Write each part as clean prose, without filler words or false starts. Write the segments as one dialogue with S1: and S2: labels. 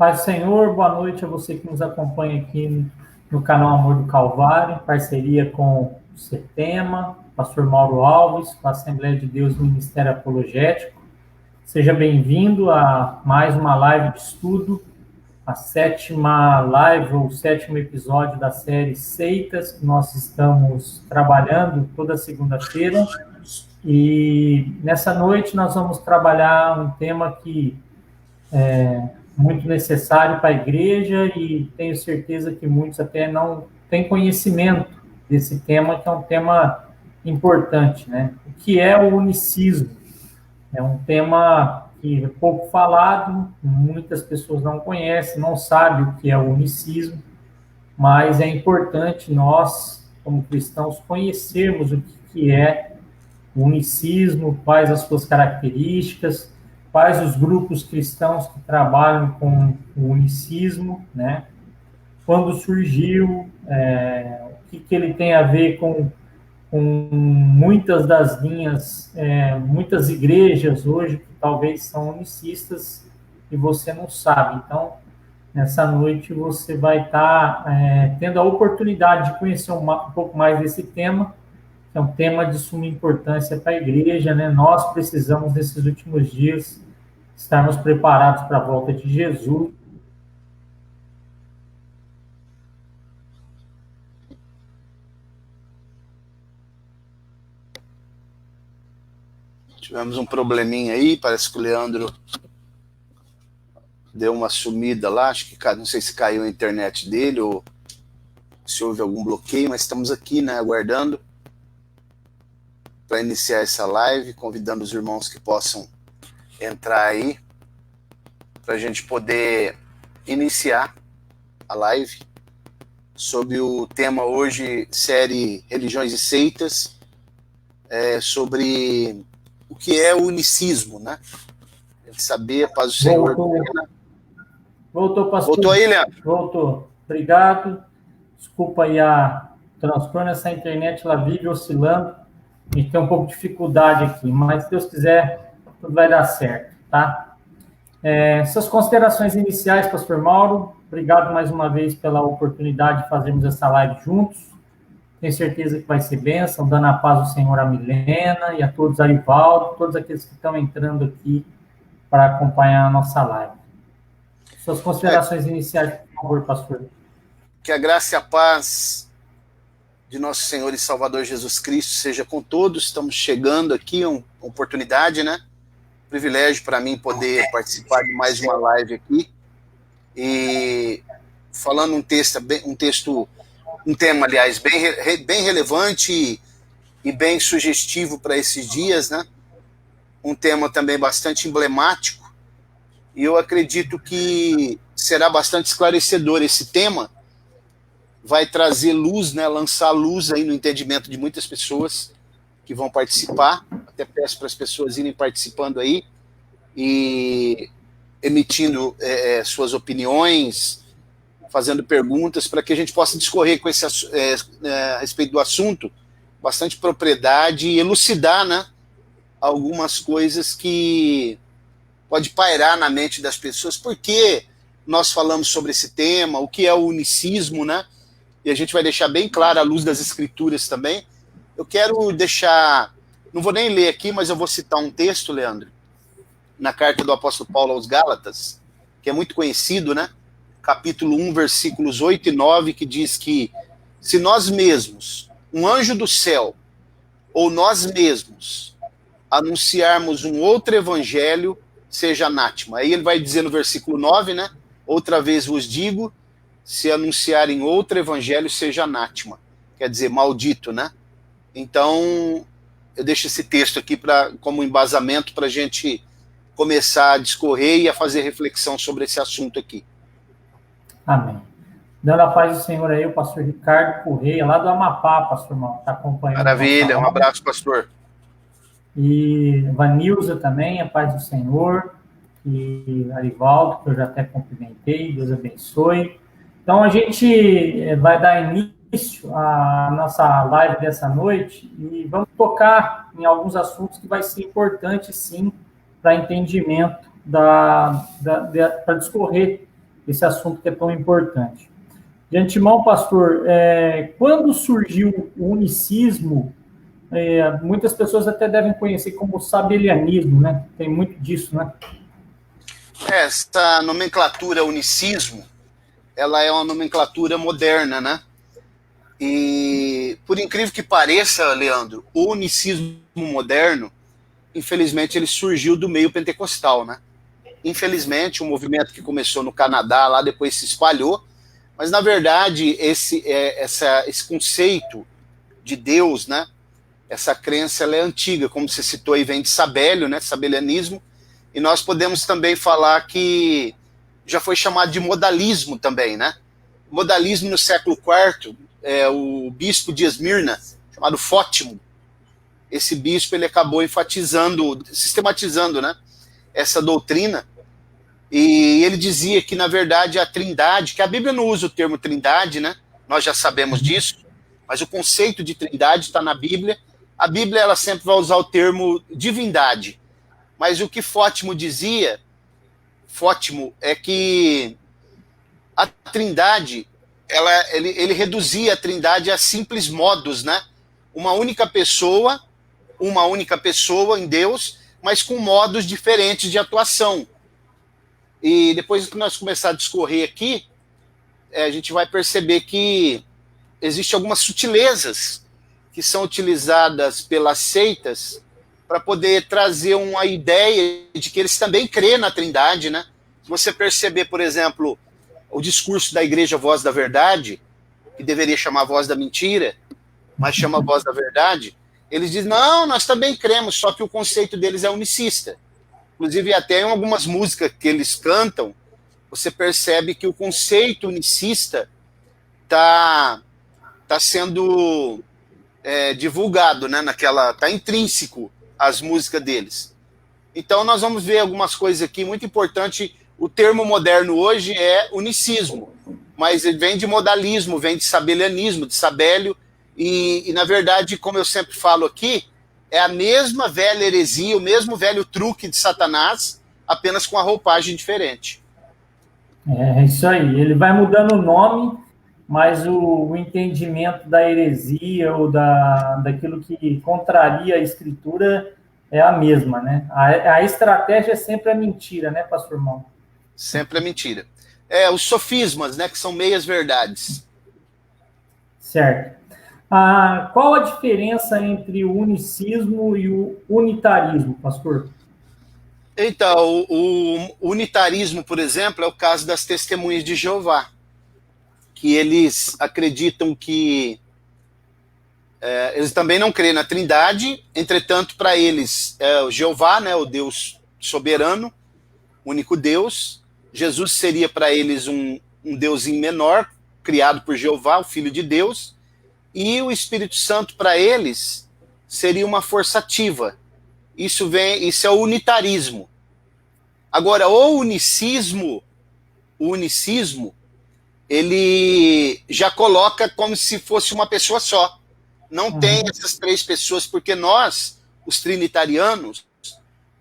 S1: Paz do Senhor, boa noite a você que nos acompanha aqui no canal Amor do Calvário, em parceria com o CETEMA, pastor Mauro Alves, com a Assembleia de Deus Ministério Apologético. Seja bem-vindo a mais uma live de estudo, a sétima live ou sétimo episódio da série Seitas, que nós estamos trabalhando toda segunda-feira. E nessa noite nós vamos trabalhar um tema que é muito necessário para a igreja e tenho certeza que muitos até não têm conhecimento desse tema, que é um tema importante, né? O que é o unicismo? É um tema que é pouco falado, muitas pessoas não conhecem, não sabem o que é o unicismo, mas é importante nós, como cristãos, conhecermos o que é o unicismo, quais as suas características, quais os grupos cristãos que trabalham com o unicismo, né? Quando surgiu, o que ele tem a ver com muitas das linhas, muitas igrejas hoje que talvez são unicistas e você não sabe. Então, nessa noite você vai estar tendo a oportunidade de conhecer um pouco mais desse tema, que é um tema de suma importância para a igreja, né? Nós precisamos, nesses últimos dias, estarmos preparados para a volta de Jesus.
S2: Tivemos um probleminha aí, parece que o Leandro deu uma sumida lá, acho que não sei se caiu a internet dele ou se houve algum bloqueio, mas estamos aqui, né, aguardando para iniciar essa live, convidando os irmãos que possam entrar aí para a gente poder iniciar a live sobre o tema hoje, série Religiões e Seitas, sobre o que é o unicismo, né? Saber, a paz do Senhor.
S1: Voltou, pastor.
S2: Voltou aí, Leandro?
S1: Voltou. Obrigado. Desculpa aí a transtorno, essa internet ela vive oscilando. A gente tem um pouco de dificuldade aqui, mas se Deus quiser, tudo vai dar certo, tá? Suas considerações iniciais, pastor Mauro. Obrigado mais uma vez pela oportunidade de fazermos essa live juntos. Tenho certeza que vai ser bênção, dando a paz do Senhor a Milena e a todos, a Arivaldo, todos aqueles que estão entrando aqui para acompanhar a nossa live. Suas considerações iniciais, por favor, pastor.
S2: Que a graça e a paz de nosso Senhor e Salvador Jesus Cristo seja com todos. Estamos chegando aqui, uma oportunidade, né? Privilégio para mim poder participar de mais uma live aqui. E falando um tema, aliás, bem relevante e bem sugestivo para esses dias, né? Um tema também bastante emblemático, e eu acredito que será bastante esclarecedor esse tema, vai trazer luz, né? Lançar luz aí no entendimento de muitas pessoas que vão participar. Até peço para as pessoas irem participando aí e emitindo suas opiniões, fazendo perguntas, para que a gente possa discorrer com a respeito do assunto, bastante propriedade e elucidar, né, algumas coisas que pode pairar na mente das pessoas. Por que nós falamos sobre esse tema, o que é o unicismo, né? E a gente vai deixar bem claro à luz das escrituras também. Eu quero deixar, não vou nem ler aqui, mas eu vou citar um texto, Leandro, na carta do apóstolo Paulo aos Gálatas, que é muito conhecido, né? Capítulo 1, versículos 8 e 9, que diz que se nós mesmos, um anjo do céu, ou nós mesmos, anunciarmos um outro evangelho, seja anátema. Aí ele vai dizer no versículo 9, né? Outra vez vos digo, se anunciarem outro evangelho, seja anátema. Quer dizer, maldito, né? Então, eu deixo esse texto aqui como embasamento para a gente começar a discorrer e a fazer reflexão sobre esse assunto aqui.
S1: Amém. Dando a paz do Senhor aí, o pastor Ricardo Correia, lá do Amapá, pastor Mauro, está acompanhando.
S2: Maravilha, um abraço, pastor.
S1: E Vanilza também, a paz do Senhor. E Arivaldo, que eu já até cumprimentei, Deus abençoe. Então, a gente vai dar início à nossa live dessa noite e vamos tocar em alguns assuntos que vai ser importante, sim, para entendimento, para discorrer esse assunto que é tão importante. De antemão, pastor, quando surgiu o unicismo, muitas pessoas até devem conhecer como sabelianismo, né? Tem muito disso, né?
S2: Essa nomenclatura unicismo, ela é uma nomenclatura moderna, né? E, por incrível que pareça, Leandro, o unicismo moderno, infelizmente, ele surgiu do meio pentecostal, né? Infelizmente, um movimento que começou no Canadá, lá depois se espalhou, mas, na verdade, esse conceito de Deus, né? Essa crença, ela é antiga, como você citou aí, vem de Sabélio, né? Sabelianismo, e nós podemos também falar que já foi chamado de modalismo também, né? Modalismo no século IV, o bispo de Esmirna, chamado Fótimo, esse bispo, ele acabou enfatizando, sistematizando, né, essa doutrina, e ele dizia que, na verdade, a trindade, que a Bíblia não usa o termo trindade, né, nós já sabemos disso, mas o conceito de trindade está na Bíblia. A Bíblia, ela sempre vai usar o termo divindade, mas o que Fótimo dizia, é que a trindade, ele reduzia a trindade a simples modos, né, uma única pessoa em Deus, mas com modos diferentes de atuação. E depois que nós começarmos a discorrer aqui, a gente vai perceber que existem algumas sutilezas que são utilizadas pelas seitas para poder trazer uma ideia de que eles também crêem na Trindade, né? Se você perceber, por exemplo, o discurso da Igreja Voz da Verdade, que deveria chamar Voz da Mentira, mas chama Voz da Verdade, eles dizem, não, nós também cremos, só que o conceito deles é unicista. Inclusive, até em algumas músicas que eles cantam, você percebe que o conceito unicista está sendo divulgado, né, está intrínseco às músicas deles. Então, nós vamos ver algumas coisas aqui muito importantes. O termo moderno hoje é unicismo, mas ele vem de modalismo, vem de sabelianismo, de Sabélio, e, na verdade, como eu sempre falo aqui, é a mesma velha heresia, o mesmo velho truque de Satanás, apenas com a roupagem diferente.
S1: É isso aí. Ele vai mudando o nome, mas o entendimento da heresia ou daquilo que contraria a Escritura é a mesma, né? A estratégia é sempre a mentira, né, pastor Mão?
S2: Sempre a mentira. Os sofismas, né, que são meias verdades.
S1: Certo. Qual a diferença entre o unicismo e o unitarismo, pastor?
S2: Então, o unitarismo, por exemplo, é o caso das testemunhas de Jeová, que eles acreditam que eles também não creem na Trindade, entretanto, para eles, o Jeová, né, o Deus soberano, único Deus, Jesus seria para eles um deusinho menor, criado por Jeová, o Filho de Deus, e o Espírito Santo para eles seria uma força ativa. Isso é o unitarismo. Agora, o unicismo, ele já coloca como se fosse uma pessoa só. Não tem essas três pessoas, porque nós, os trinitarianos,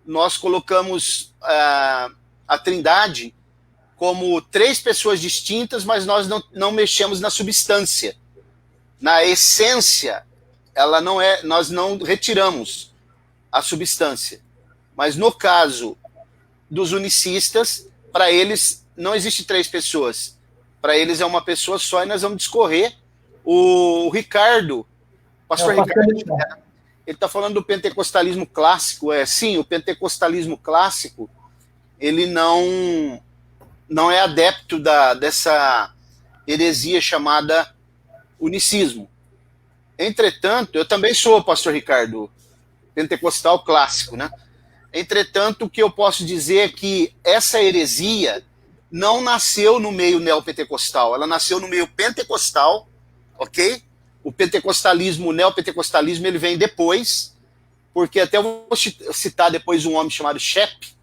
S2: nós colocamos a Trindade como três pessoas distintas, mas nós não mexemos na substância. Na essência, nós não retiramos a substância. Mas no caso dos unicistas, para eles não existe três pessoas. Para eles é uma pessoa só, e nós vamos discorrer. O Ricardo, pastor Ricardo, ele está falando do pentecostalismo clássico. Sim, o pentecostalismo clássico, ele não é adepto dessa heresia chamada unicismo. Entretanto, eu também sou, pastor Ricardo, pentecostal clássico, né? Entretanto, o que eu posso dizer é que essa heresia não nasceu no meio neopentecostal, ela nasceu no meio pentecostal, ok? O pentecostalismo, o neopentecostalismo, ele vem depois, porque até eu vou citar depois um homem chamado Shep,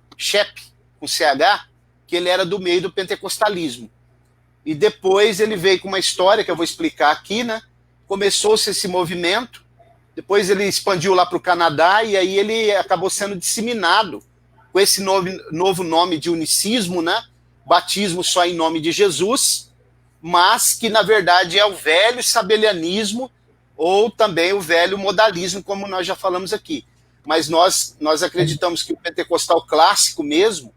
S2: com CH, que ele era do meio do pentecostalismo. E depois ele veio com uma história que eu vou explicar aqui, né? Começou-se esse movimento, depois ele expandiu lá para o Canadá, e aí ele acabou sendo disseminado com esse novo nome de unicismo, né? batismo só em nome de Jesus, mas que, na verdade, é o velho sabelianismo ou também o velho modalismo, como nós já falamos aqui. Mas nós acreditamos que o pentecostal clássico mesmo,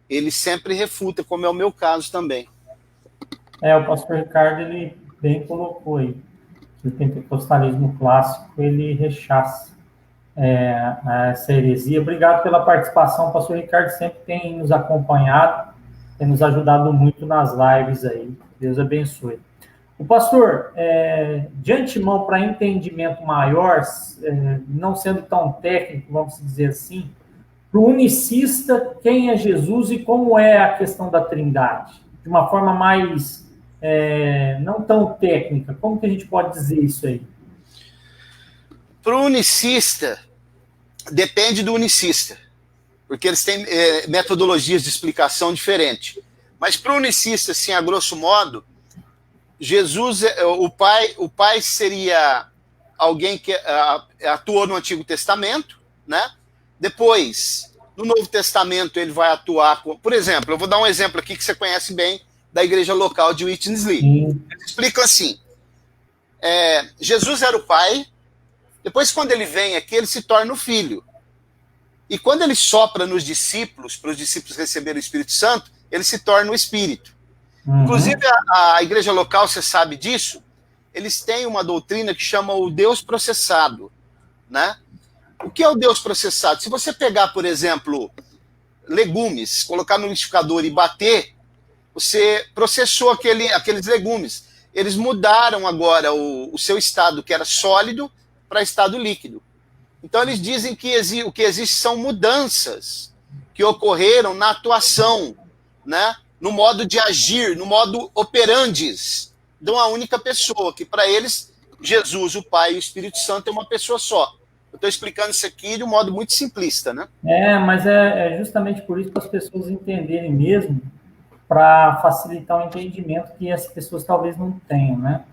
S2: ele sempre refuta, como é o meu caso também.
S1: O pastor Ricardo, ele bem colocou aí, que o pentecostalismo clássico, ele rechaça essa heresia. Obrigado pela participação, o pastor Ricardo sempre tem nos acompanhado, tem nos ajudado muito nas lives aí. Deus abençoe. O pastor, de antemão, para entendimento maior, não sendo tão técnico, vamos dizer assim, para o unicista, quem é Jesus e como é a questão da Trindade? De uma forma mais, não tão técnica, como que a gente pode dizer isso aí?
S2: Para o unicista, depende do unicista, porque eles têm metodologias de explicação diferentes. Mas para o unicista, assim, a grosso modo, Jesus, o pai seria alguém que atuou no Antigo Testamento, né? Depois, no Novo Testamento, ele vai atuar por exemplo, eu vou dar um exemplo aqui que você conhece bem, da igreja local de Whitney. Eles explicam assim, Jesus era o pai, depois quando ele vem aqui, ele se torna o filho. E quando ele sopra nos discípulos, para os discípulos receberem o Espírito Santo, ele se torna o Espírito. Inclusive, a igreja local, você sabe disso, eles têm uma doutrina que chama o Deus processado, né? O que é o Deus processado? Se você pegar, por exemplo, legumes, colocar no liquidificador e bater, você processou aqueles legumes. Eles mudaram agora o seu estado, que era sólido, para estado líquido. Então, eles dizem que o que existe são mudanças que ocorreram na atuação, né? No modo de agir, no modo operandis de uma única pessoa, que para eles, Jesus, o Pai e o Espírito Santo é uma pessoa só. Eu estou explicando isso aqui de um modo muito simplista, né?
S1: Mas é justamente por isso para as pessoas entenderem mesmo, para facilitar o entendimento que as pessoas talvez não tenham, né?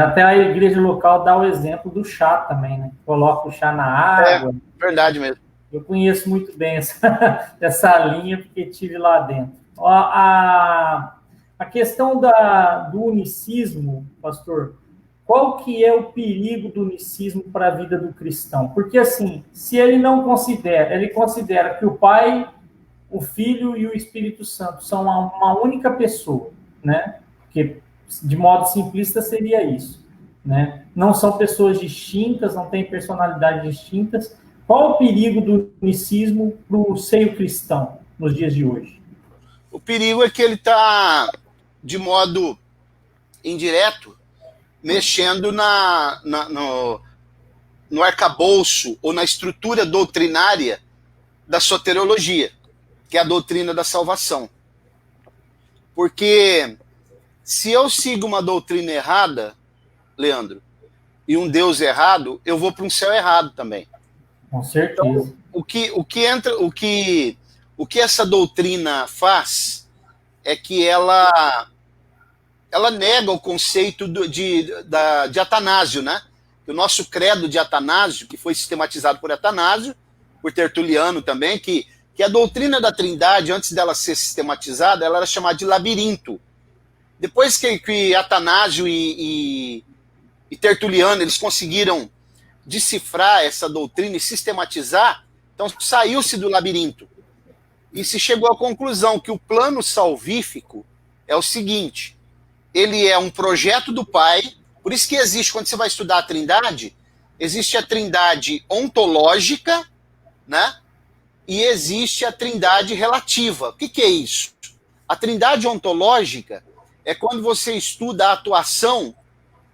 S1: Até a igreja local dá o exemplo do chá também, né? Coloca o chá na água.
S2: Verdade mesmo.
S1: Eu conheço muito bem essa linha, porque estive lá dentro. A questão do unicismo, pastor, qual que é o perigo do unicismo para a vida do cristão? Porque, assim, se ele considera que o Pai, o Filho e o Espírito Santo são uma única pessoa, né? Porque, de modo simplista, seria isso, né? Não são pessoas distintas, não têm personalidades distintas. Qual o perigo do unicismo para o seio cristão nos dias de hoje?
S2: O perigo é que ele está, de modo indireto, mexendo no arcabouço ou na estrutura doutrinária da soteriologia, que é a doutrina da salvação. Porque se eu sigo uma doutrina errada, Leandro, e um Deus errado, eu vou para um céu errado também.
S1: Com certeza.
S2: Então, o que essa doutrina faz é que ela nega o conceito de Atanásio, né? O nosso credo de Atanásio, que foi sistematizado por Atanásio, por Tertuliano também, que a doutrina da Trindade, antes dela ser sistematizada, ela era chamada de labirinto. Depois que Atanásio e Tertuliano eles conseguiram decifrar essa doutrina e sistematizar, então saiu-se do labirinto. E se chegou à conclusão que o plano salvífico é o seguinte: ele é um projeto do Pai, por isso que existe, quando você vai estudar a Trindade, existe a Trindade ontológica, né? E existe a Trindade relativa. O que é isso? A Trindade ontológica é quando você estuda a atuação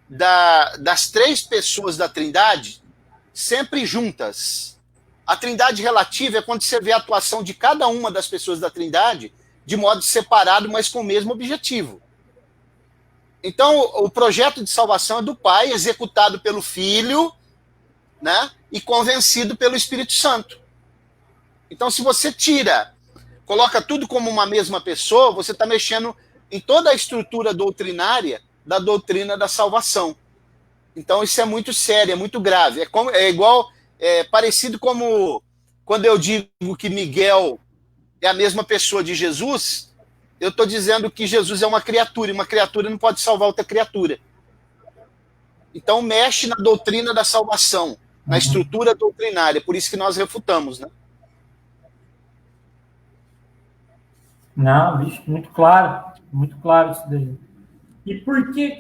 S2: das três pessoas da Trindade sempre juntas. A Trindade relativa é quando você vê a atuação de cada uma das pessoas da Trindade de modo separado, mas com o mesmo objetivo. Então, o projeto de salvação é do Pai, executado pelo Filho, né, e convencido pelo Espírito Santo. Então, se você coloca tudo como uma mesma pessoa, você está mexendo em toda a estrutura doutrinária da doutrina da salvação. Então, isso é muito sério, é muito grave. É parecido como quando eu digo que Miguel é a mesma pessoa de Jesus, eu estou dizendo que Jesus é uma criatura, e uma criatura não pode salvar outra criatura. Então mexe na doutrina da salvação, na estrutura doutrinária, por isso que nós refutamos, né?
S1: Não, bicho, muito claro isso daí. E por que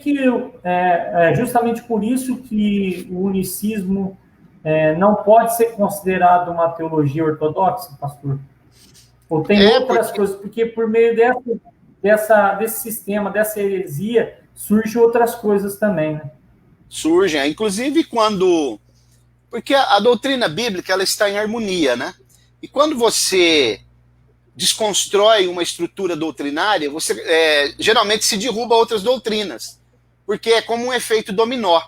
S1: justamente por isso que o unicismo não pode ser considerado uma teologia ortodoxa, pastor? Ou tem outras coisas? Porque por meio desse sistema, dessa heresia, surgem outras coisas também, né?
S2: Surgem, inclusive quando... Porque a doutrina bíblica, ela está em harmonia, né? E quando você desconstrói uma estrutura doutrinária, você geralmente se derruba outras doutrinas, porque é como um efeito dominó.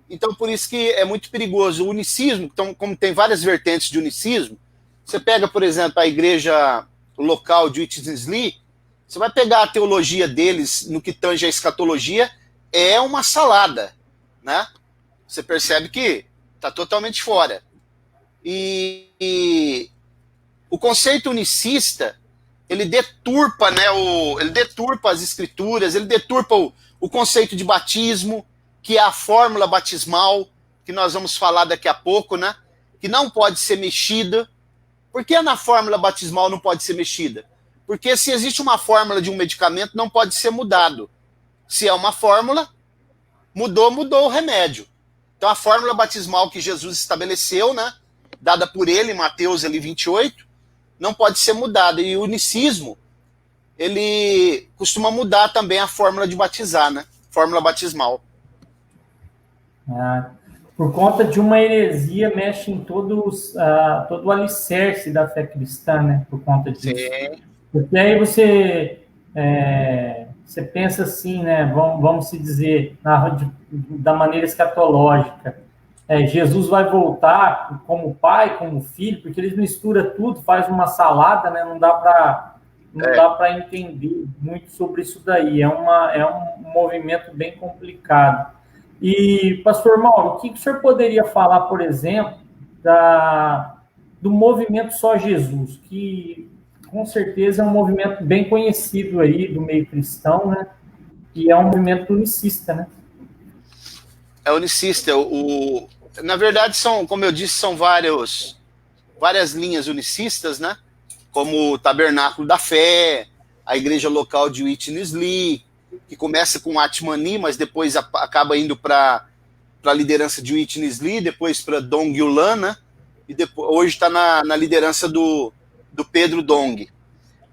S2: Então, por isso que é muito perigoso. O unicismo, então, como tem várias vertentes de unicismo, você pega, por exemplo, a igreja local de Whitney, você vai pegar a teologia deles no que tange a escatologia, é uma salada, né? Você percebe que está totalmente fora. E o conceito unicista, ele deturpa, né, ele deturpa as escrituras, ele deturpa o conceito de batismo, que é a fórmula batismal, que nós vamos falar daqui a pouco, né, que não pode ser mexida. Por que na fórmula batismal não pode ser mexida? Porque se existe uma fórmula de um medicamento, não pode ser mudado. Se é uma fórmula, mudou o remédio. Então a fórmula batismal que Jesus estabeleceu, né, dada por ele, em Mateus ali 28, não pode ser mudada. E o unicismo, ele costuma mudar também a fórmula de batizar, né? Fórmula batismal.
S1: Por conta de uma heresia, mexe em todo o alicerce da fé cristã, né? Por conta disso.
S2: Sim.
S1: Porque aí você pensa assim, né? Vamos se dizer, da maneira escatológica. Jesus vai voltar como pai, como filho, porque eles misturam tudo, faz uma salada, né? Não dá para entender muito sobre isso daí. É um movimento bem complicado. E, pastor Mauro, o que o senhor poderia falar, por exemplo, do movimento Só Jesus, que com certeza é um movimento bem conhecido aí do meio cristão, né? E é um movimento unicista, né?
S2: É unicista. Na verdade, como eu disse, são várias linhas unicistas, né? Como o Tabernáculo da Fé, a igreja local de Whitney, que começa com Atmani, mas depois acaba indo para a liderança de Whitney, depois para Dong Yulan, né? E hoje está na liderança do Pedro Dong.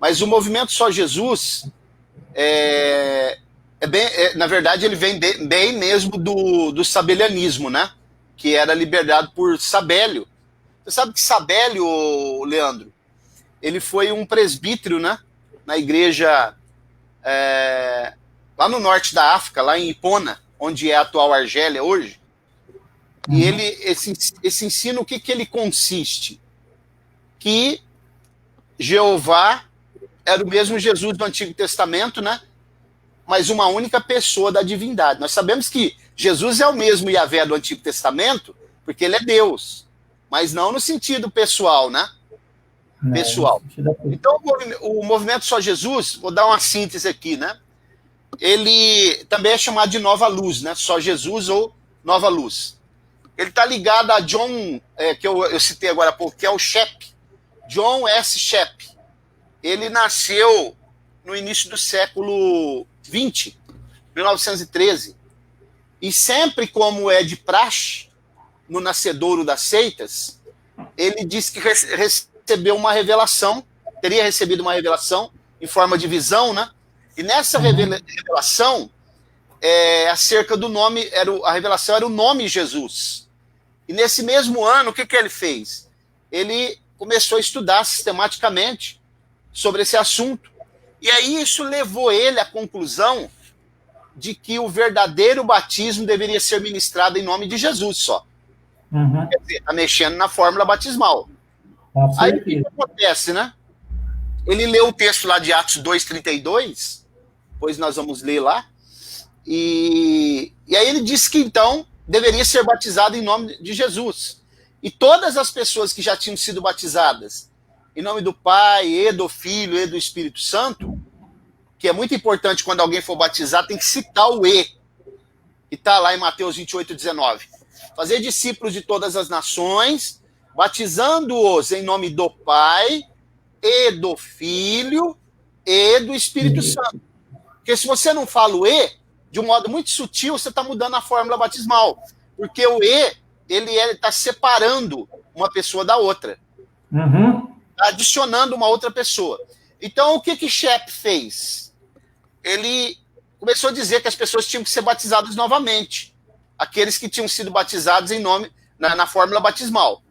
S2: Mas o movimento Só Jesus na verdade, ele vem bem mesmo do sabelianismo, né? Que era liberado por Sabélio. Você sabe que Sabélio, Leandro, ele foi um presbítero, né? Na igreja lá no norte da África, lá em Hipona, onde é a atual Argélia hoje. E esse ensino, o que ele consiste? Que Jeová era o mesmo Jesus do Antigo Testamento, né? Mas uma única pessoa da divindade. Nós sabemos que Jesus é o mesmo Yahvé do Antigo Testamento, porque ele é Deus, mas não no sentido pessoal, né? Pessoal. Então, o movimento Só Jesus, vou dar uma síntese aqui, né? Ele também é chamado de Nova Luz, né? Só Jesus ou Nova Luz. Ele está ligado a John, que eu citei agora há pouco, que é o Shep, John S. Shep. Ele nasceu no início do século 20, 1913, e sempre, como é de praxe, no nascedouro das seitas, ele disse que recebeu uma revelação, teria recebido uma revelação em forma de visão, né? E nessa revelação, acerca do nome, a revelação era o nome Jesus. E nesse mesmo ano, o que ele fez? Ele começou a estudar sistematicamente sobre esse assunto. E aí isso levou ele à conclusão de que o verdadeiro batismo deveria ser ministrado em nome de Jesus só. Quer dizer, está mexendo na fórmula batismal. Aí o que acontece, né? Ele leu o texto lá de Atos 2:32, depois nós vamos ler lá, e aí ele disse que então deveria ser batizado em nome de Jesus. E todas as pessoas que já tinham sido batizadas em nome do Pai, e do Filho, e do Espírito Santo, que é muito importante quando alguém for batizar, tem que citar o E, que está lá em Mateus 28, 19. Fazer discípulos de todas as nações, batizando-os em nome do Pai, e do Filho, e do Espírito Santo. Porque se você não fala o E, de um modo muito sutil, você está mudando a fórmula batismal. Porque o E, ele está separando uma pessoa da outra. Tá adicionando uma outra pessoa. Então, o que Shep fez? Ele começou a dizer que as pessoas tinham que ser batizadas novamente. Aqueles que tinham sido batizados em nome, na fórmula batismal.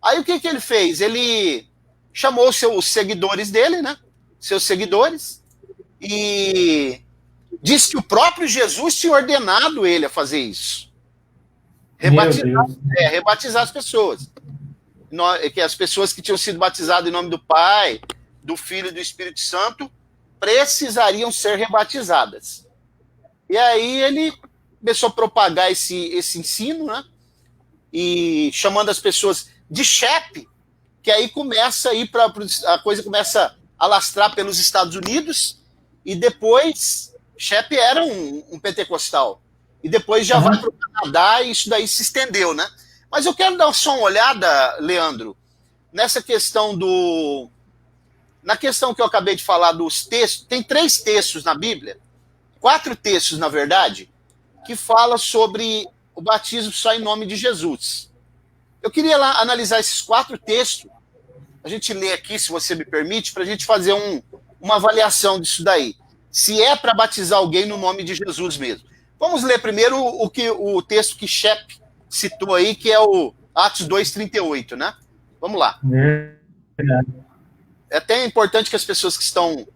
S2: Aí, o que ele fez? Ele chamou os seguidores dele, né? Seus seguidores, e disse que o próprio Jesus tinha ordenado ele a fazer isso. Rebatizar as pessoas. Que as pessoas que tinham sido batizadas em nome do Pai, do Filho e do Espírito Santo precisariam ser rebatizadas. E aí ele começou a propagar esse ensino, né? E chamando as pessoas de Shep, que aí começa a ir a coisa começa a alastrar pelos Estados Unidos, e depois Shep era um pentecostal. E depois já vai para o Canadá e isso daí se estendeu, né? Mas eu quero dar só uma olhada, Leandro, nessa questão na questão que eu acabei de falar dos textos. Tem 3 textos na Bíblia, 4 textos, na verdade, que falam sobre o batismo só em nome de Jesus. Eu queria lá analisar esses 4 textos, a gente lê aqui, se você me permite, para a gente fazer uma avaliação disso daí. Se é para batizar alguém no nome de Jesus mesmo. Vamos ler primeiro o texto que Shep citou aí, que é o Atos 2,38, né? Vamos lá. É até importante que as pessoas que estão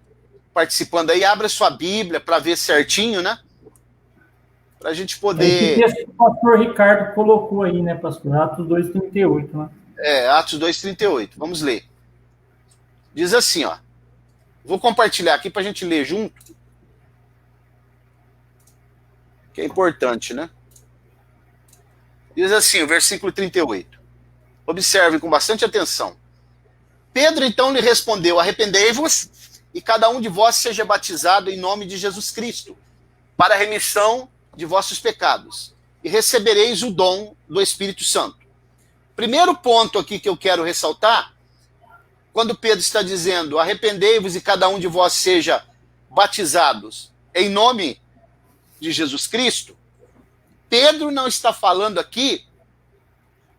S2: participando aí abram sua Bíblia para ver certinho, né? Para a gente poder...
S1: Esse texto que o pastor Ricardo colocou aí, né, pastor? Atos 2,38, né?
S2: Atos 2,38. Vamos ler. Diz assim, ó. Vou compartilhar aqui para a gente ler junto. Que é importante, né? Diz assim, o versículo 38. Observem com bastante atenção. Pedro então lhe respondeu: arrependei-vos e cada um de vós seja batizado em nome de Jesus Cristo, para a remissão de vossos pecados, e recebereis o dom do Espírito Santo. Primeiro ponto aqui que eu quero ressaltar, quando Pedro está dizendo: arrependei-vos e cada um de vós seja batizados em nome de Jesus Cristo, Pedro não está falando aqui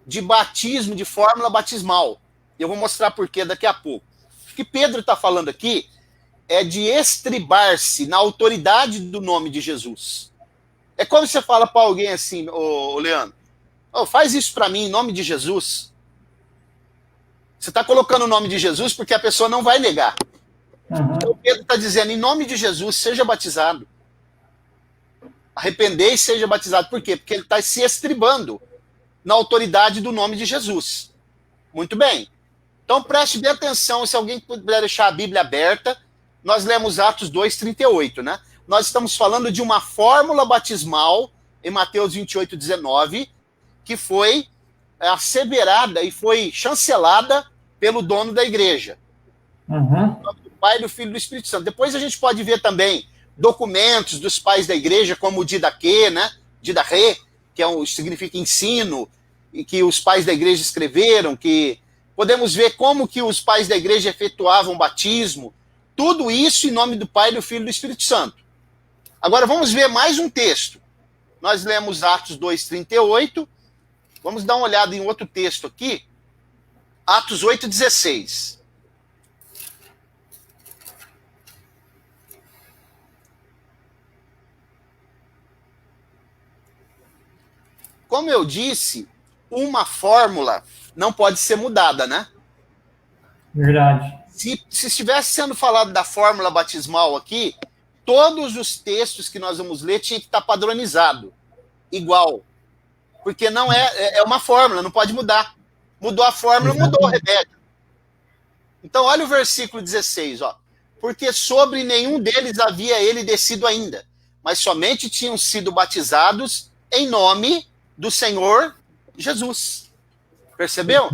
S2: de batismo, de fórmula batismal. Eu vou mostrar por quê daqui a pouco. O que Pedro está falando aqui é de estribar-se na autoridade do nome de Jesus. É como você fala para alguém assim, ô Leandro, faz isso para mim em nome de Jesus. Você está colocando o nome de Jesus porque a pessoa não vai negar. Então Pedro está dizendo, em nome de Jesus, seja batizado. Arrependei e seja batizado. Por quê? Porque ele está se estribando na autoridade do nome de Jesus. Muito bem. Então preste bem atenção, se alguém puder deixar a Bíblia aberta, nós lemos Atos 2,38, né? Nós estamos falando de uma fórmula batismal, em Mateus 28, 19, que foi asseverada e foi chancelada pelo dono da igreja. Do Pai, do Filho e do Espírito Santo. Depois a gente pode ver também documentos dos pais da igreja, como o Didaquê, né? Didaquê, que significa ensino, e que os pais da igreja escreveram, que podemos ver como que os pais da igreja efetuavam o batismo, tudo isso em nome do Pai, do Filho e do Espírito Santo. Agora vamos ver mais um texto. Nós lemos Atos 2,38, vamos dar uma olhada em outro texto aqui, Atos 8,16. Como eu disse, uma fórmula não pode ser mudada, né?
S1: Verdade.
S2: Se estivesse sendo falado da fórmula batismal aqui, todos os textos que nós vamos ler tinham que estar padronizado, igual. Porque não é uma fórmula, não pode mudar. Mudou a fórmula, mudou o remédio. Então, olha o versículo 16, ó. Porque sobre nenhum deles havia ele descido ainda, mas somente tinham sido batizados em nome do Senhor Jesus. Percebeu?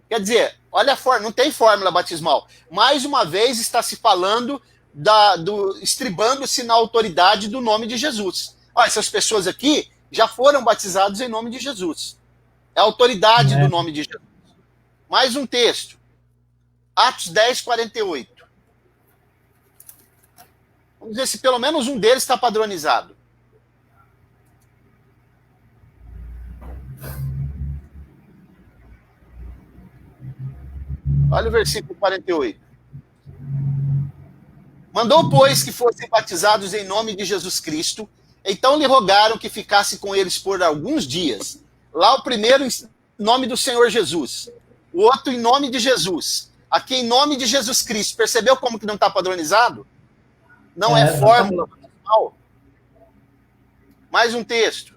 S2: Quer dizer, olha a fórmula, não tem fórmula batismal. Mais uma vez está se falando estribando-se na autoridade do nome de Jesus. Olha, essas pessoas aqui já foram batizados em nome de Jesus. É a autoridade do nome de Jesus. Mais um texto. Atos 10, 48. Vamos ver se pelo menos um deles está padronizado. Olha o versículo 48. Mandou, pois, que fossem batizados em nome de Jesus Cristo. Então lhe rogaram que ficasse com eles por alguns dias. Lá o primeiro em nome do Senhor Jesus. O outro em nome de Jesus. Aqui em nome de Jesus Cristo. Percebeu como que não está padronizado? Não é fórmula batismal. Mais um texto.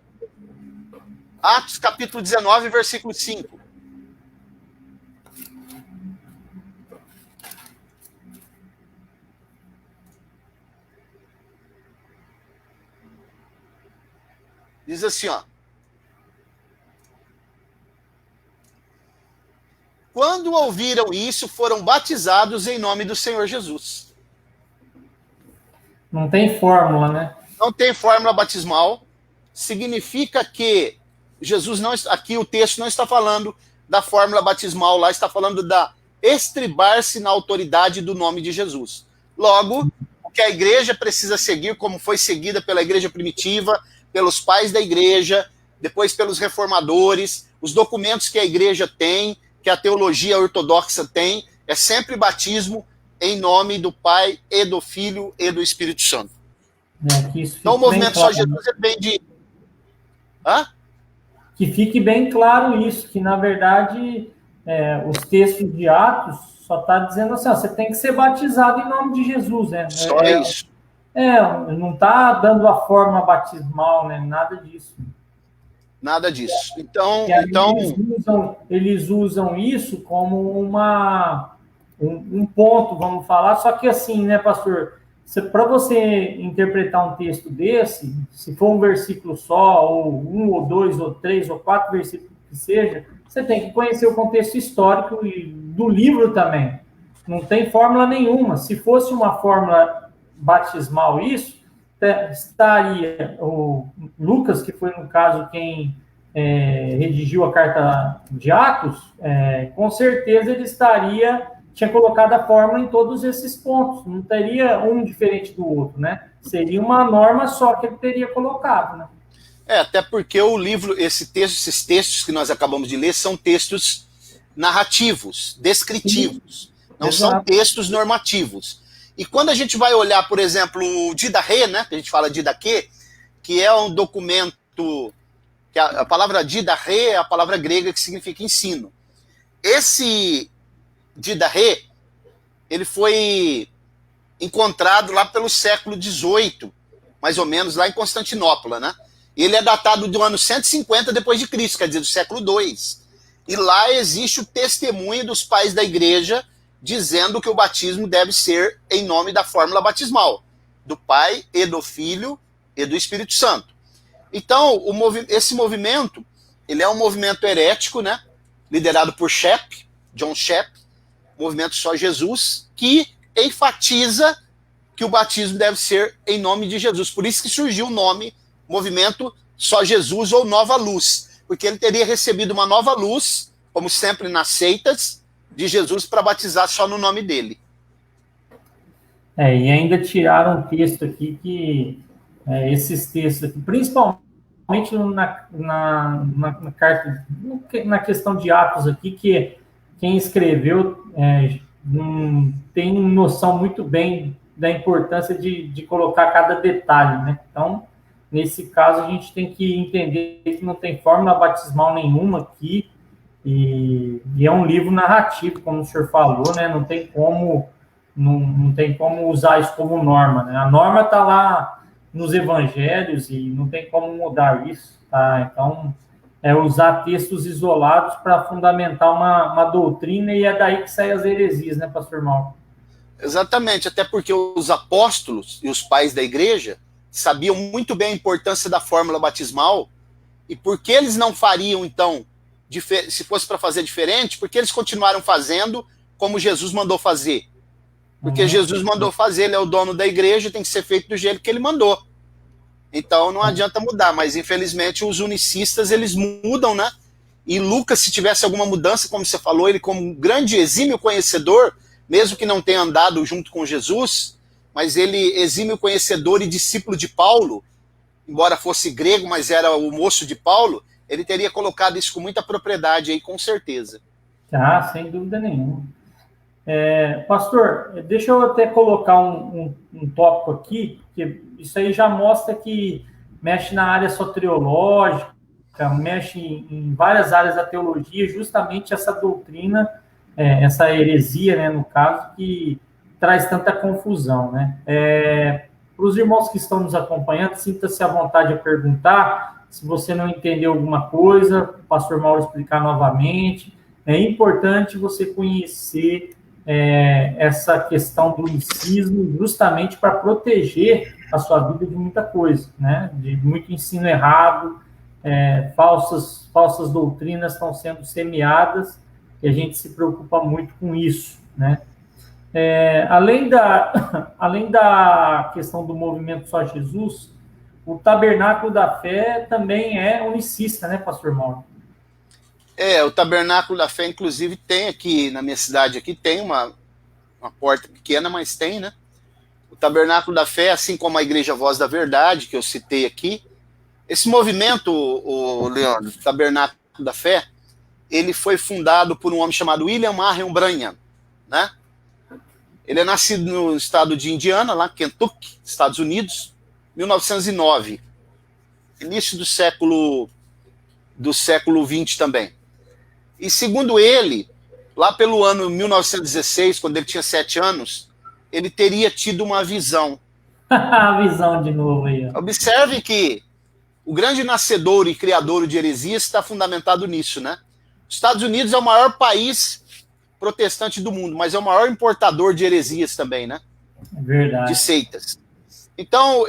S2: Atos capítulo 19, versículo 5. Diz assim, ó. Quando ouviram isso, foram batizados em nome do Senhor Jesus.
S1: Não tem fórmula, né?
S2: Não tem fórmula batismal. Significa que Jesus não... Aqui o texto não está falando da fórmula batismal, lá está falando da estribar-se na autoridade do nome de Jesus. Logo, o que a igreja precisa seguir, como foi seguida pela igreja primitiva, pelos pais da igreja, depois pelos reformadores, os documentos que a igreja tem, que a teologia ortodoxa tem, é sempre batismo em nome do Pai e do Filho e do Espírito Santo. Então o movimento claro, Só Jesus é bem de... Hã?
S1: Que fique bem claro isso, que na verdade os textos de Atos só está dizendo assim, ó, você tem que ser batizado em nome de Jesus, né?
S2: Só isso.
S1: Não está dando a forma batismal, né? Nada disso.
S2: Nada disso. Então
S1: eles usam isso como um ponto, vamos falar, só que assim, né, pastor? Para você interpretar um texto desse, se for um versículo só, ou um, ou dois, ou três, ou quatro versículos que seja, você tem que conhecer o contexto histórico e do livro também. Não tem fórmula nenhuma. Se fosse uma fórmula batismal isso, estaria o Lucas, que foi, no caso, quem redigiu a carta de Atos, com certeza ele tinha colocado a fórmula em todos esses pontos, não teria um diferente do outro, né? Seria uma norma só que ele teria colocado, né?
S2: Até porque o livro, esses textos que nós acabamos de ler são textos narrativos, descritivos, não são textos normativos. E quando a gente vai olhar, por exemplo, o Didache, né, que a gente fala Didache, que é um documento, que a palavra Didache é a palavra grega que significa ensino. Esse Didache, ele foi encontrado lá pelo século XVIII, mais ou menos, lá em Constantinopla, né? Ele é datado do ano 150 depois de Cristo, quer dizer, do século II. E lá existe o testemunho dos pais da igreja dizendo que o batismo deve ser em nome da fórmula batismal, do Pai e do Filho e do Espírito Santo. Então, esse movimento, ele é um movimento herético, né? Liderado por John Shepp, movimento Só Jesus, que enfatiza que o batismo deve ser em nome de Jesus. Por isso que surgiu o nome Movimento Só Jesus ou Nova Luz, porque ele teria recebido uma nova luz, como sempre nas seitas, de Jesus para batizar só no nome dele.
S1: E ainda tiraram um texto aqui que esses textos aqui, principalmente na carta, na questão de Atos aqui, que quem escreveu não tem noção muito bem da importância de colocar cada detalhe, né? Então, nesse caso, a gente tem que entender que não tem fórmula batismal nenhuma aqui, e é um livro narrativo, como o senhor falou, né? Não tem como usar isso como norma, né? A norma está lá nos evangelhos e não tem como mudar isso, tá? Então, usar textos isolados para fundamentar uma doutrina, e é daí que saem as heresias, né, pastor Mauro?
S2: Exatamente, até porque os apóstolos e os pais da igreja sabiam muito bem a importância da fórmula batismal, e por que eles não fariam, então, se fosse para fazer diferente, porque eles continuaram fazendo como Jesus mandou fazer. Porque Jesus mandou fazer, ele é o dono da igreja, tem que ser feito do jeito que ele mandou. Então não adianta mudar, mas infelizmente os unicistas, eles mudam, né? E Lucas, se tivesse alguma mudança, como você falou, ele como um grande exímio conhecedor, mesmo que não tenha andado junto com Jesus, mas ele exímio conhecedor e discípulo de Paulo, embora fosse grego, mas era o moço de Paulo, ele teria colocado isso com muita propriedade aí, com certeza.
S1: Ah, sem dúvida nenhuma. Pastor, deixa eu até colocar um tópico aqui, que isso aí já mostra que mexe na área soteriológica, mexe em várias áreas da teologia, justamente essa doutrina, essa heresia, né, no caso, que traz tanta confusão, né? Para os irmãos que estão nos acompanhando, sinta-se à vontade a perguntar. Se você não entendeu alguma coisa, o pastor Mauro explicar novamente. É importante você conhecer essa questão do unicismo justamente para proteger a sua vida de muita coisa, né? De muito ensino errado, falsas doutrinas estão sendo semeadas e a gente se preocupa muito com isso, né? Além da questão do movimento Só Jesus, o Tabernáculo da Fé também é unicista, né, pastor Mauro?
S2: O Tabernáculo da Fé, inclusive, tem aqui na minha cidade, aqui tem uma porta pequena, mas tem, né? O Tabernáculo da Fé, assim como a Igreja Voz da Verdade, que eu citei aqui, esse movimento, o Leandro, o Tabernáculo da Fé, ele foi fundado por um homem chamado William Marion Branham, né? Ele é nascido no estado de Indiana, lá, Kentucky, Estados Unidos, 1909. Início do século XX também. E segundo ele, lá pelo ano 1916, quando ele tinha 7 anos, ele teria tido uma visão.
S1: A visão de novo aí. Ó.
S2: Observe que o grande nascedor e criador de heresias está fundamentado nisso, né? Os Estados Unidos é o maior país protestante do mundo, mas é o maior importador de heresias também, né?
S1: É verdade.
S2: De seitas. Então,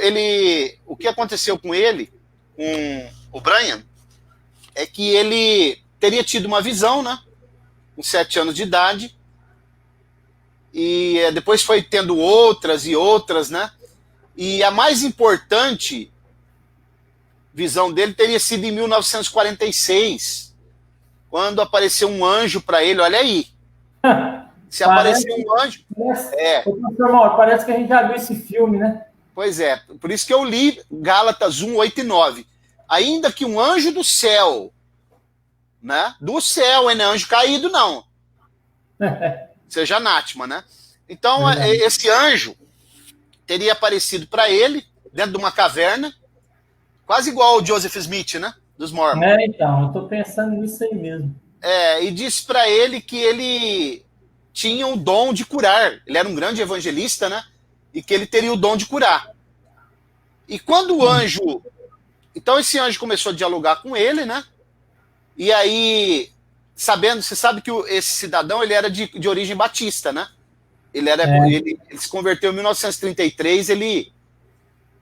S2: o que aconteceu com ele, com o Branham, é que ele teria tido uma visão, né? Com 7 anos de idade, e depois foi tendo outras e outras, né? E a mais importante visão dele teria sido em 1946, quando apareceu um anjo para ele, olha aí. Se apareceu um anjo...
S1: Parece que a gente já viu esse filme, né?
S2: Pois é, por isso que eu li Gálatas 1, 8 e 9. Ainda que um anjo do céu, né? Do céu, não é anjo caído, não. Seja anátema, né? Então, esse anjo teria aparecido para ele, dentro de uma caverna, quase igual ao Joseph Smith, né? Dos Mormons.
S1: Então, eu tô pensando nisso aí mesmo.
S2: E disse para ele que ele tinha o dom de curar. Ele era um grande evangelista, né? E que ele teria o dom de curar. E quando o anjo... Então esse anjo começou a dialogar com ele, né? E aí, você sabe que esse cidadão, ele era de origem batista, né? Ele se converteu em 1933,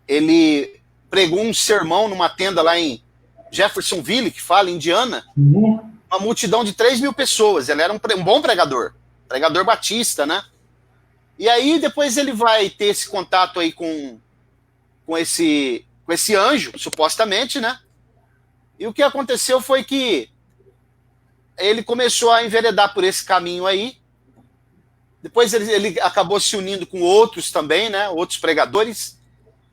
S2: ele pregou um sermão numa tenda lá em Jeffersonville, que fala, Indiana, uma multidão de 3 mil pessoas. Ele era um bom pregador batista, né? E aí depois ele vai ter esse contato aí com esse anjo, supostamente, né? E o que aconteceu foi que ele começou a enveredar por esse caminho aí. Depois ele acabou se unindo com outros também, né? Outros pregadores.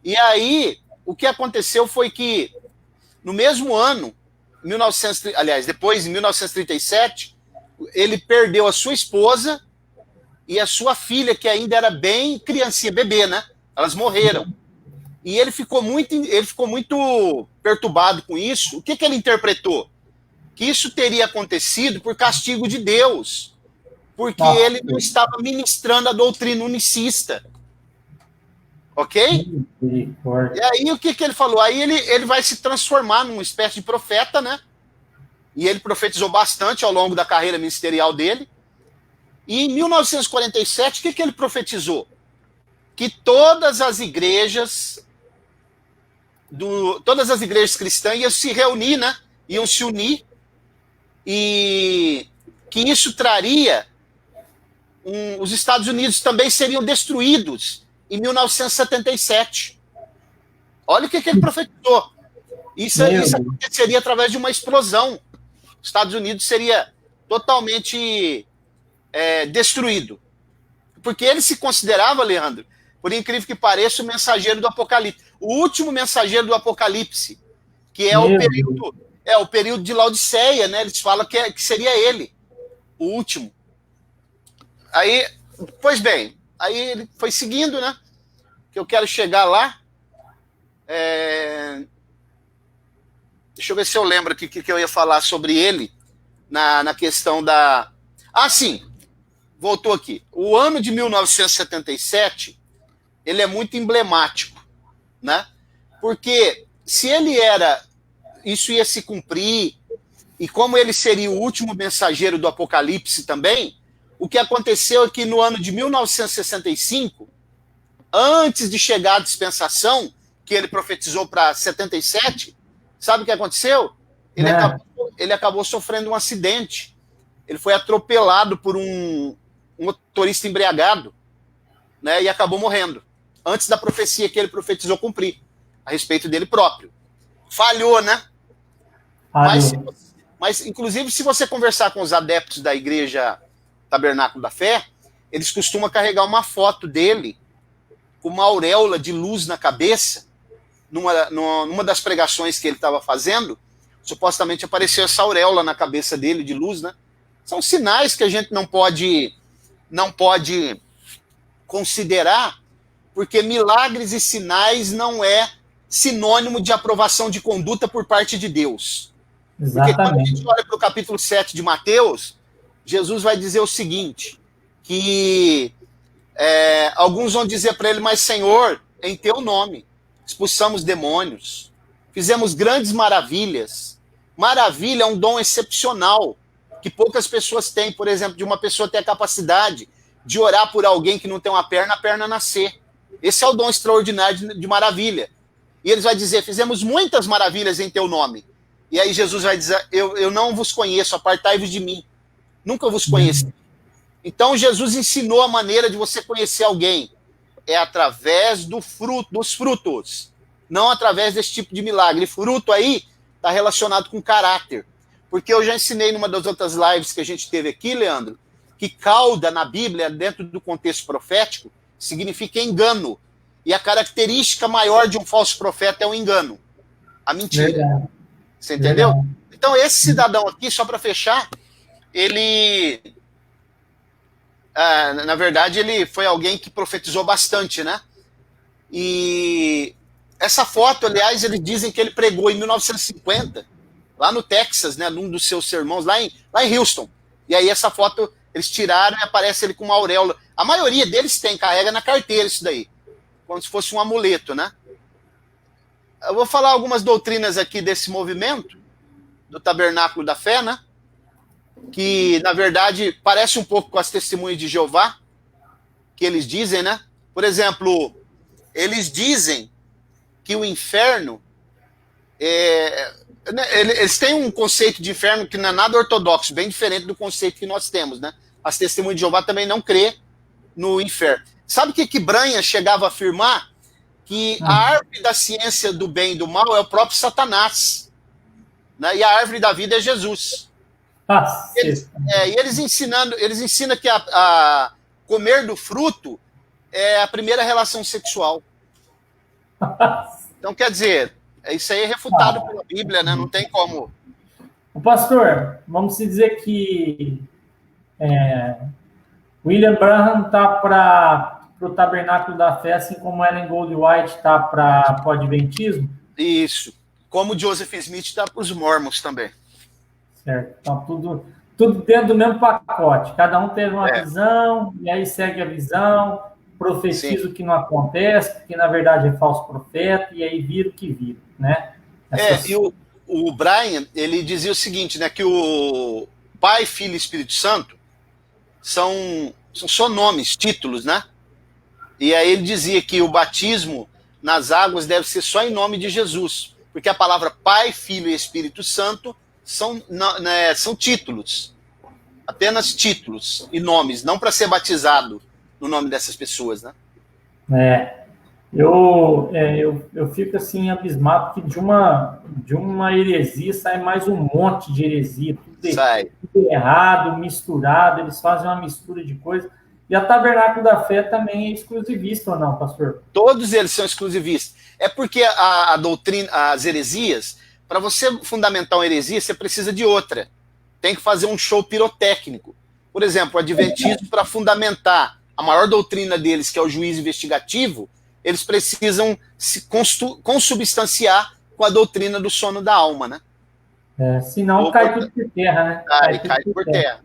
S2: E aí, o que aconteceu foi que, no mesmo ano, depois, em 1937, ele perdeu a sua esposa e a sua filha, que ainda era bem criancinha, bebê, né? Elas morreram. E ele ficou muito perturbado com isso. O que ele interpretou? Que isso teria acontecido por castigo de Deus, porque ele não estava ministrando a doutrina unicista. Ok? E aí o que ele falou? Aí ele vai se transformar numa espécie de profeta, né? E ele profetizou bastante ao longo da carreira ministerial dele. E em 1947, o que ele profetizou? Que todas as igrejas cristãs iam se reunir, né? Iam se unir, e que isso traria os Estados Unidos também seriam destruídos em 1977. Olha o que ele profetizou. Isso aconteceria através de uma explosão. Os Estados Unidos seria totalmente destruído. Porque ele se considerava, Leandro, por incrível que pareça, o mensageiro do Apocalipse. O último mensageiro do Apocalipse, que é o período de Laodiceia, né? Eles falam que seria ele, o último. Aí, pois bem, aí ele foi seguindo, né? Que eu quero chegar lá. Deixa eu ver se eu lembro o que eu ia falar sobre ele na questão da... Ah, sim, voltou aqui. O ano de 1977, ele é muito emblemático, né? Porque se ele isso ia se cumprir, e como ele seria o último mensageiro do Apocalipse também, o que aconteceu é que no ano de 1965, antes de chegar a dispensação, que ele profetizou para 77, sabe o que aconteceu? Ele acabou sofrendo um acidente. Ele foi atropelado por um motorista embriagado, né, e acabou morrendo, antes da profecia que ele profetizou cumprir, a respeito dele próprio. Falhou, né? Mas, inclusive, se você conversar com os adeptos da Igreja Tabernáculo da Fé, eles costumam carregar uma foto dele com uma auréola de luz na cabeça. Numa das pregações que ele estava fazendo, supostamente apareceu essa auréola na cabeça dele de luz, né? São sinais que a gente não pode considerar, porque milagres e sinais não é sinônimo de aprovação de conduta por parte de Deus.
S1: Exatamente.
S2: Porque quando a gente olha para o capítulo 7 de Mateus, Jesus vai dizer o seguinte, que alguns vão dizer para ele, mas Senhor, em teu nome, expulsamos demônios, fizemos grandes maravilhas. Maravilha é um dom excepcional, que poucas pessoas têm. Por exemplo, de uma pessoa ter a capacidade de orar por alguém que não tem uma perna, a perna nascer. Esse é o dom extraordinário de maravilha. E eles vão dizer, fizemos muitas maravilhas em teu nome. E aí Jesus vai dizer, eu não vos conheço, apartai-vos de mim. Nunca vos conheci. Então Jesus ensinou a maneira de você conhecer alguém. É através dos frutos, não através desse tipo de milagre. E fruto aí está relacionado com caráter. Porque eu já ensinei numa das outras lives que a gente teve aqui, Leandro, que cauda na Bíblia, dentro do contexto profético, significa engano. E a característica maior de um falso profeta é o engano, a mentira.
S1: Verdade.
S2: Você entendeu?
S1: Verdade.
S2: Então esse cidadão aqui, só para fechar, ele... na verdade, ele foi alguém que profetizou bastante, né? E essa foto, aliás, eles dizem que ele pregou em 1950, lá no Texas, né? Num dos seus sermões, lá em Houston. E aí essa foto eles tiraram e aparece ele com uma auréola. A maioria deles carrega na carteira isso daí, como se fosse um amuleto, né? Eu vou falar algumas doutrinas aqui desse movimento, do Tabernáculo da Fé, né? Que, na verdade, parece um pouco com as testemunhas de Jeová, que eles dizem, né? Por exemplo, eles dizem que o inferno... eles têm um conceito de inferno que não é nada ortodoxo, bem diferente do conceito que nós temos, né? As testemunhas de Jeová também não crê no inferno. Sabe o que Branham chegava a afirmar? Que a árvore da ciência do bem e do mal é o próprio Satanás, né? E a árvore da vida é Jesus. E eles ensinam que a comer do fruto é a primeira relação sexual. Então, quer dizer, isso aí é refutado pela Bíblia, né? Não tem como.
S1: O pastor, vamos dizer que William Branham está para o Tabernáculo da Fé, assim como Ellen Goldwhite está para o Adventismo?
S2: Isso. Como Joseph Smith está para os Mormons também.
S1: Certo. Então, tudo dentro do mesmo pacote. Cada um teve uma visão, e aí segue a visão, profetiza o que não acontece, porque na verdade é falso profeta, e aí vira o que vira, né?
S2: E o Brian, ele dizia o seguinte, né? Que o Pai, Filho e Espírito Santo são só nomes, títulos, né? E aí ele dizia que o batismo nas águas deve ser só em nome de Jesus, porque a palavra Pai, Filho e Espírito Santo são títulos. Apenas títulos e nomes, não para ser batizado no nome dessas pessoas, né?
S1: Eu fico assim abismado que de uma heresia sai mais um monte de heresia, tudo errado, misturado, eles fazem uma mistura de coisas. E a Tabernáculo da Fé também é exclusivista ou não, pastor?
S2: Todos eles são exclusivistas. É porque a doutrina, as heresias, para você fundamentar uma heresia, você precisa de outra. Tem que fazer um show pirotécnico. Por exemplo, o adventismo, para fundamentar a maior doutrina deles, que é o juízo investigativo, eles precisam se consubstanciar com a doutrina do sono da alma, né?
S1: Senão cai tudo por terra, né?
S2: Cai por terra.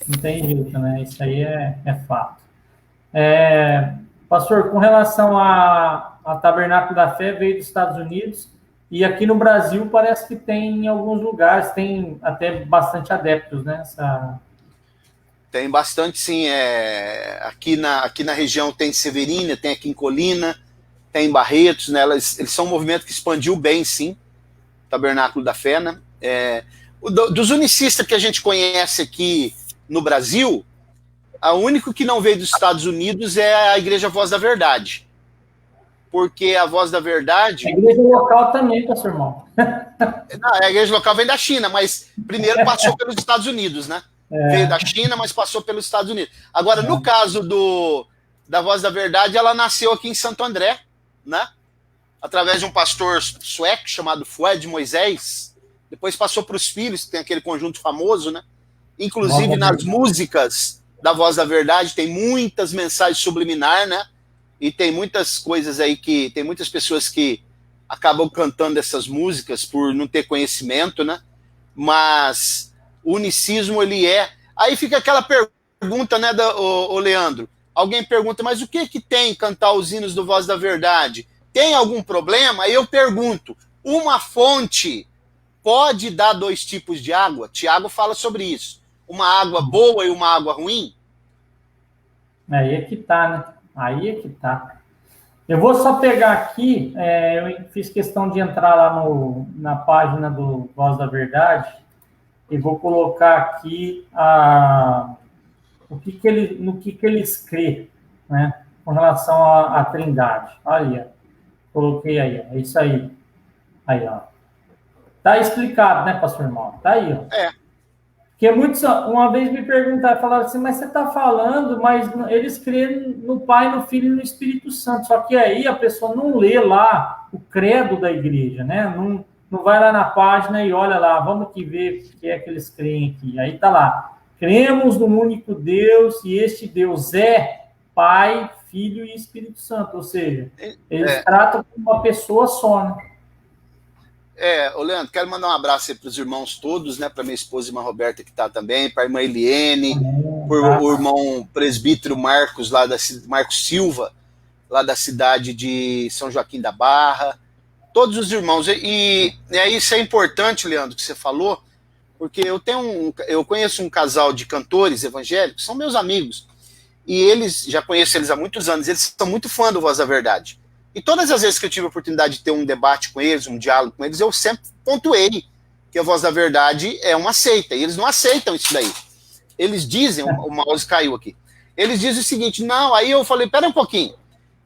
S1: Não tem jeito, né? Isso aí é fato. Pastor, com relação a Tabernáculo da Fé, veio dos Estados Unidos, e aqui no Brasil parece que tem em alguns lugares, tem até bastante adeptos, né?
S2: Tem bastante, sim. Aqui na região tem Severina, tem aqui em Colina, tem em Barretos, né? Eles são um movimento que expandiu bem, sim, Tabernáculo da Fé, né? Dos unicistas que a gente conhece aqui no Brasil, o único que não veio dos Estados Unidos é a Igreja Voz da Verdade. Porque a Voz da Verdade...
S1: A igreja local também, pastor irmão.
S2: Não, a igreja local vem da China, mas primeiro passou pelos Estados Unidos, né? Veio da China, mas passou pelos Estados Unidos. Agora, no caso da Voz da Verdade, ela nasceu aqui em Santo André, né? Através de um pastor sueco chamado Fued Moisés. Depois passou para os filhos, que tem aquele conjunto famoso, né? Inclusive, nas músicas da Voz da Verdade, tem muitas mensagens subliminares, né? E tem muitas coisas aí tem muitas pessoas que acabam cantando essas músicas por não ter conhecimento, né? Mas o unicismo, ele é... Aí fica aquela pergunta, né, o Leandro? Alguém pergunta, mas o que tem cantar os hinos do Voz da Verdade? Tem algum problema? Aí eu pergunto, uma fonte pode dar 2 tipos de água? Tiago fala sobre isso. Uma água boa e uma água ruim?
S1: Aí é que tá, né? Aí é que tá. Eu vou só pegar aqui, eu fiz questão de entrar lá na página do Voz da Verdade e vou colocar aqui no que eles crê, né? Com relação à Trindade. Olha, coloquei aí, é isso aí. Aí, ó. Tá explicado, né, pastor irmão? Tá aí, ó. Porque muitos, uma vez me perguntaram, falaram assim, mas você está falando, mas eles creem no Pai, no Filho e no Espírito Santo. Só que aí a pessoa não lê lá o credo da igreja, né? Não vai lá na página e olha lá, vamos aqui ver o que é que eles creem aqui. Aí tá lá, cremos no único Deus e este Deus é Pai, Filho e Espírito Santo. Ou seja, eles tratam como uma pessoa só, né?
S2: Leandro, quero mandar um abraço aí para os irmãos todos, né? Para minha esposa, irmã Roberta, que está também, para a irmã Eliene, para o irmão presbítero Marcos, Marcos Silva, lá da cidade de São Joaquim da Barra, todos os irmãos. E isso é importante, Leandro, que você falou, porque eu conheço um casal de cantores evangélicos, são meus amigos, e já conheço eles há muitos anos, eles são muito fãs do Voz da Verdade. E todas as vezes que eu tive a oportunidade de ter um debate com eles, um diálogo com eles, eu sempre pontuei que a Voz da Verdade é uma seita. E eles não aceitam isso daí. Eles dizem, o mouse caiu aqui, eles dizem o seguinte, não, aí eu falei, pera um pouquinho,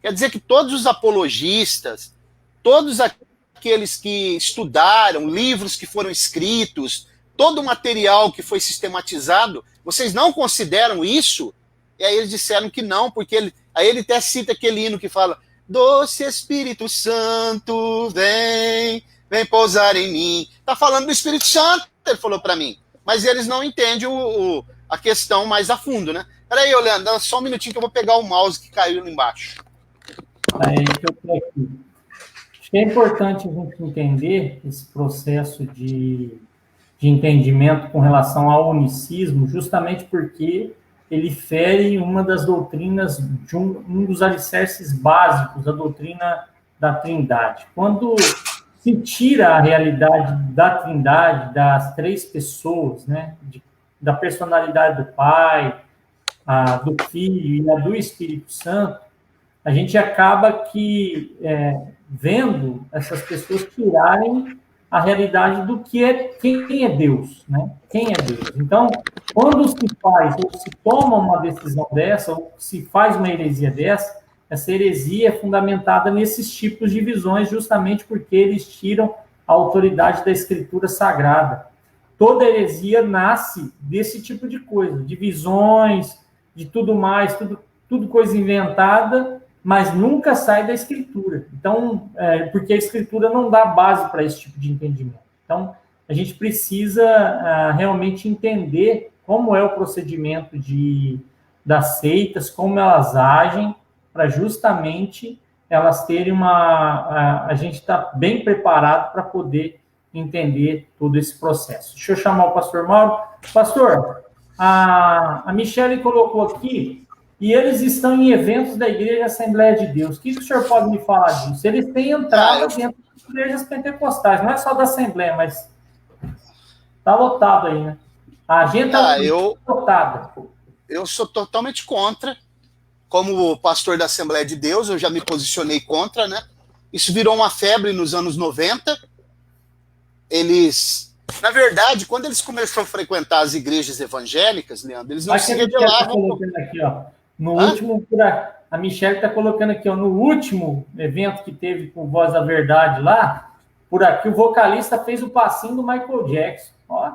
S2: quer dizer que todos os apologistas, todos aqueles que estudaram, livros que foram escritos, todo o material que foi sistematizado, vocês não consideram isso? E aí eles disseram que não, porque aí ele até cita aquele hino que fala, doce Espírito Santo, vem pousar em mim. Tá falando do Espírito Santo, ele falou para mim. Mas eles não entendem a questão mais a fundo, né? Peraí, Leandro, dá só um minutinho que eu vou pegar o mouse que caiu ali embaixo.
S1: Aí que eu tô aqui. Acho que é importante a gente entender esse processo de entendimento com relação ao unicismo, justamente porque ele fere uma das doutrinas, de um dos alicerces básicos da doutrina da Trindade. Quando se tira a realidade da Trindade, das 3 pessoas, né, da personalidade do Pai, do Filho e do Espírito Santo, a gente acaba vendo essas pessoas tirarem a realidade do que é, quem é Deus, né? Quem é Deus. Então, quando se faz ou se toma uma decisão dessa, ou se faz uma heresia dessa, essa heresia é fundamentada nesses tipos de visões, justamente porque eles tiram a autoridade da Escritura Sagrada. Toda heresia nasce desse tipo de coisa, de visões, de tudo mais, tudo coisa inventada, mas nunca sai da Escritura. Então, porque a Escritura não dá base para esse tipo de entendimento. Então, a gente precisa realmente entender como é o procedimento das seitas, como elas agem, para justamente elas terem a gente está bem preparado para poder entender todo esse processo. Deixa eu chamar o pastor Mauro. Pastor, a Michele colocou aqui, e eles estão em eventos da Igreja Assembleia de Deus. O que o senhor pode me falar disso? Eles têm entrada dentro das igrejas pentecostais, não é só da Assembleia, mas está lotado aí, né? A agenda está lotada.
S2: Eu sou totalmente contra. Como pastor da Assembleia de Deus, eu já me posicionei contra, né? Isso virou uma febre nos anos 90. Na verdade, quando eles começaram a frequentar as igrejas evangélicas, Leandro, eles não se revelavam.
S1: Aqui, ó, no último, a Michelle está colocando aqui, ó, no último evento que teve com Voz da Verdade lá, por aqui o vocalista fez o passinho do Michael Jackson. Ó.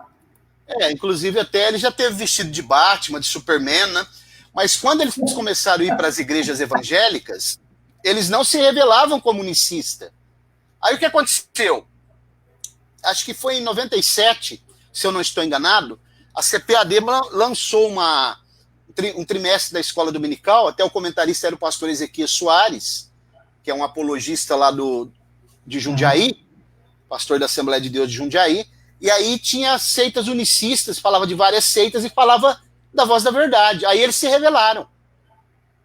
S2: Inclusive até ele já teve vestido de Batman, de Superman, né? Mas quando eles começaram a ir para as igrejas evangélicas, eles não se revelavam como unicista. Aí o que aconteceu? Acho que foi em 97, se eu não estou enganado, a CPAD lançou um trimestre da escola dominical, até o comentarista era o pastor Ezequias Soares, que é um apologista lá de Jundiaí, pastor da Assembleia de Deus de Jundiaí, e aí tinha seitas unicistas, falava de várias seitas e falava da Voz da Verdade. Aí eles se rebelaram.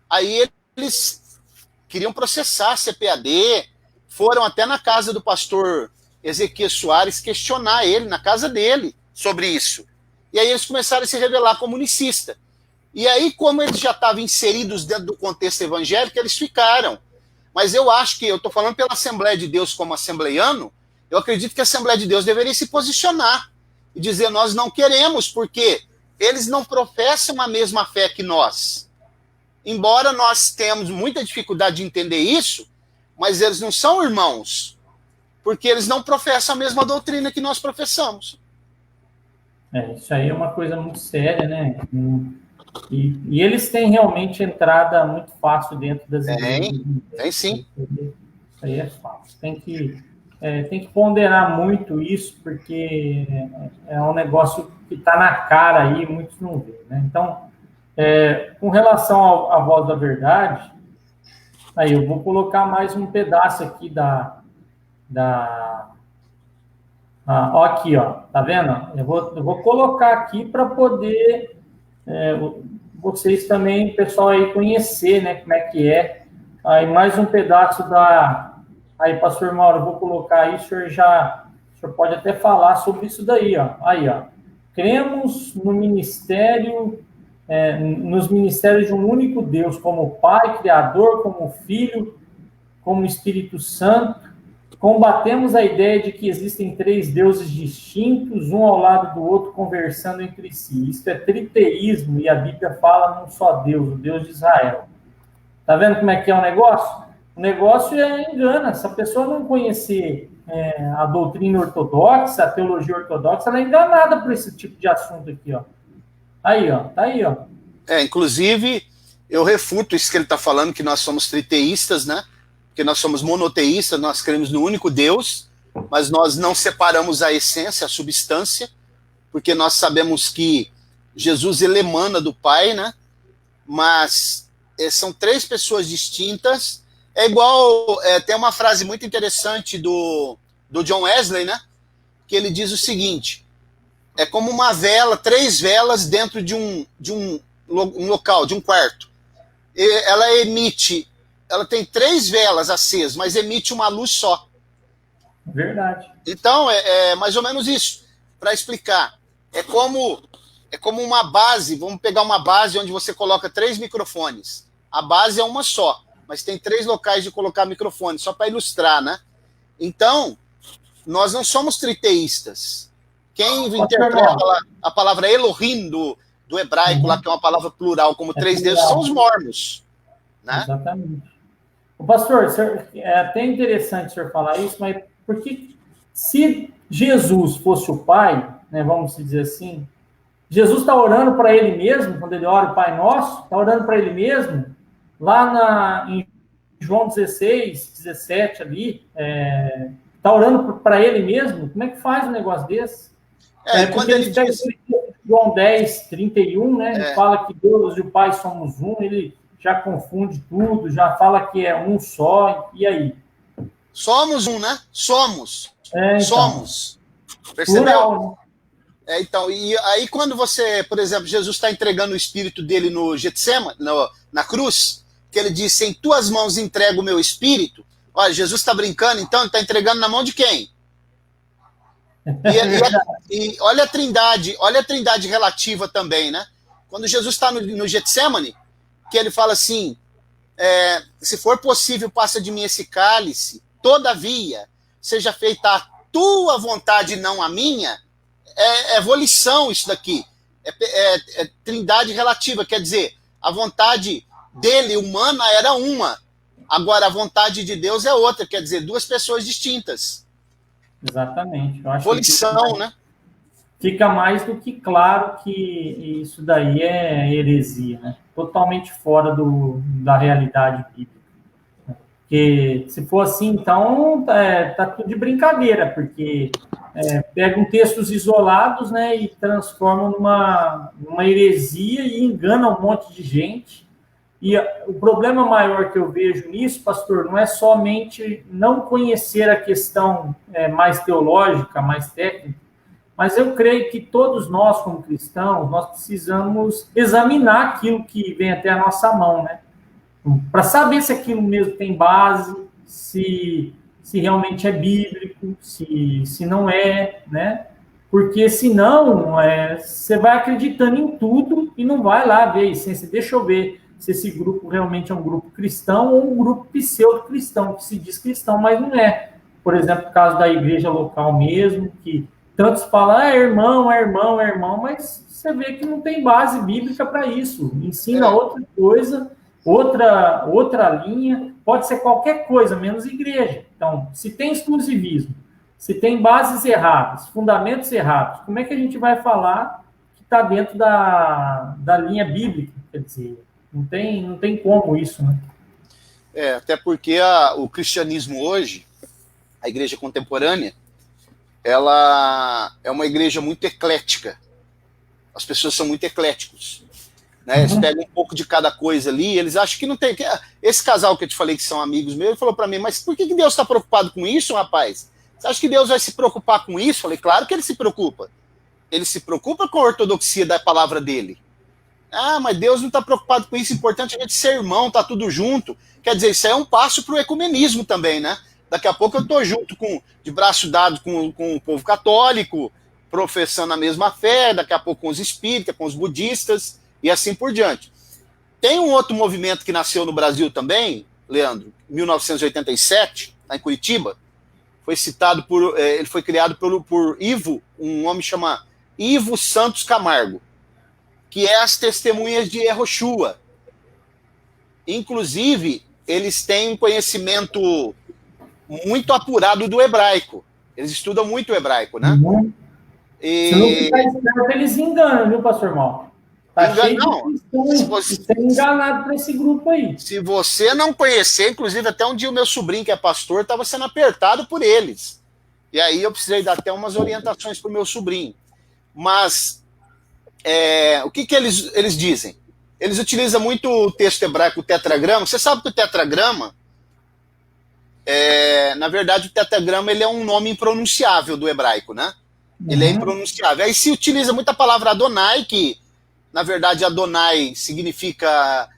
S2: Aí eles queriam processar a CPAD, foram até na casa do pastor Ezequias Soares questionar ele, na casa dele, sobre isso. E aí eles começaram a se revelar como unicista. E aí, como eles já estavam inseridos dentro do contexto evangélico, eles ficaram. Mas eu acho que, eu estou falando pela Assembleia de Deus como assembleiano, eu acredito que a Assembleia de Deus deveria se posicionar e dizer, nós não queremos, porque eles não professam a mesma fé que nós. Embora nós tenhamos muita dificuldade de entender isso, mas eles não são irmãos, porque eles não professam a mesma doutrina que nós professamos.
S1: Isso aí é uma coisa muito séria, né? E eles têm realmente entrada muito fácil dentro das igrejas.
S2: Tem sim.
S1: Isso aí é fácil. Tem que ponderar muito isso, porque é um negócio que está na cara aí, muitos não veem, né? Então, com relação à Voz da Verdade, aí eu vou colocar mais um pedaço aqui ó, aqui, ó, tá vendo? Eu vou colocar aqui para poder vocês também, pessoal, aí conhecer, né, como é que é. Aí mais um pedaço aí, pastor Mauro, eu vou colocar aí, o senhor pode até falar sobre isso daí, ó. Aí, ó. Cremos no ministério, nos ministérios de um único Deus, como Pai, Criador, como Filho, como Espírito Santo. Combatemos a ideia de que existem três deuses distintos, um ao lado do outro, conversando entre si. Isso é triteísmo, e a Bíblia fala num só Deus, o Deus de Israel. Tá vendo como é que é o negócio? O negócio engana. Se a pessoa não conhecer a doutrina ortodoxa, a teologia ortodoxa, ela é enganada por esse tipo de assunto aqui, ó. Aí, ó, tá aí, ó.
S2: Inclusive, eu refuto isso que ele está falando, que nós somos triteístas, né? Porque nós somos monoteístas, nós cremos no único Deus, mas nós não separamos a essência, a substância, porque nós sabemos que Jesus, ele emana do Pai, né? Mas são três pessoas distintas. É igual, tem uma frase muito interessante do John Wesley, né? Que ele diz o seguinte: é como uma vela, três velas dentro de um local, de um quarto. Ela tem três velas acesas, mas emite uma luz só.
S1: Verdade.
S2: Então, é mais ou menos isso. Para explicar, é como uma base. Vamos pegar uma base onde você coloca 3 microfones. A base é uma só, mas tem 3 locais de colocar microfone, só para ilustrar, né? Então, nós não somos triteístas. Quem interpreta a palavra Elohim do hebraico, lá que é uma palavra plural, como três deuses, são os mormons. Né?
S1: Exatamente. O pastor, é até interessante o senhor falar isso, mas porque se Jesus fosse o Pai, né, vamos dizer assim, Jesus está orando para ele mesmo, quando ele ora o Pai Nosso, está orando para ele mesmo, lá em João 16, 17 ali, está orando para ele mesmo? Como é que faz um negócio desse?
S2: Quando ele diz...
S1: João 10, 31, né? Ele fala que Deus e o Pai somos um, ele já confunde tudo, já fala que é um só, e aí?
S2: Somos um, né? Somos.
S1: Então,
S2: somos. Percebeu?
S1: Plural.
S2: Então, e aí quando você, por exemplo, Jesus está entregando o espírito dele no Getsemane, na cruz, que ele disse, em tuas mãos entrego o meu espírito. Olha, Jesus está brincando, então ele está entregando na mão de quem? E olha a trindade relativa também, né? Quando Jesus está no Getsemane, que ele fala assim, se for possível, passa de mim esse cálice, todavia, seja feita a tua vontade, não a minha, é volição isso daqui, é trindade relativa, quer dizer, a vontade dele, humana, era uma, agora a vontade de Deus é outra, quer dizer, duas pessoas distintas.
S1: Exatamente. Eu acho
S2: volição, né?
S1: Fica mais do que claro que isso daí é heresia, né? Totalmente fora da realidade bíblica. Porque se for assim, então tá tudo de brincadeira, porque pegam textos isolados, né, e transformam numa heresia e enganam um monte de gente. E o problema maior que eu vejo nisso, pastor, não é somente não conhecer a questão mais teológica, mais técnica, mas eu creio que todos nós, como cristãos, nós precisamos examinar aquilo que vem até a nossa mão, né? Para saber se aquilo mesmo tem base, se realmente é bíblico, se não é, né? Porque senão você vai acreditando em tudo e não vai lá ver a essência. Deixa eu ver se esse grupo realmente é um grupo cristão ou um grupo pseudo-cristão, que se diz cristão, mas não é. Por exemplo, o caso da igreja local mesmo, que tantos falam, é irmão, mas você vê que não tem base bíblica para isso. Ensina outra coisa, outra linha, pode ser qualquer coisa, menos igreja. Então, se tem exclusivismo, se tem bases erradas, fundamentos errados, como é que a gente vai falar que está dentro da linha bíblica? Quer dizer, não tem como isso, né?
S2: Até porque o cristianismo hoje, a igreja contemporânea, ela é uma igreja muito eclética. As pessoas são muito ecléticos. Né? Eles pegam um pouco de cada coisa ali, eles acham que não tem... Esse casal que eu te falei que são amigos meus, ele falou para mim, mas por que Deus está preocupado com isso, rapaz? Você acha que Deus vai se preocupar com isso? Eu falei, claro que ele se preocupa. Ele se preocupa com a ortodoxia da palavra dele. Ah, mas Deus não está preocupado com isso, é importante a gente ser irmão, tá tudo junto. Quer dizer, isso é um passo para o ecumenismo também, né? Daqui a pouco eu estou junto, de braço dado com o povo católico, professando a mesma fé, daqui a pouco com os espíritas, com os budistas, e assim por diante. Tem um outro movimento que nasceu no Brasil também, Leandro, em 1987, lá em Curitiba, foi citado ele foi criado por Ivo, um homem chama Ivo Santos Camargo, que é as Testemunhas de Yehoshua. Inclusive, eles têm um conhecimento muito apurado do hebraico. Eles estudam muito o hebraico, né?
S1: Se não ficar esperto, eles enganam, viu, pastor Mal? Tá cheio de você enganado para esse grupo aí.
S2: Se você não conhecer, inclusive até um dia o meu sobrinho, que é pastor, estava sendo apertado por eles. E aí eu precisei dar até umas orientações para o meu sobrinho. Mas o que eles dizem? Eles utilizam muito o texto hebraico, o tetragrama. Você sabe que o tetragrama, na verdade, o tetragrama ele é um nome impronunciável do hebraico, né? Ele é impronunciável. Aí se utiliza muito a palavra Adonai, que na verdade Adonai significa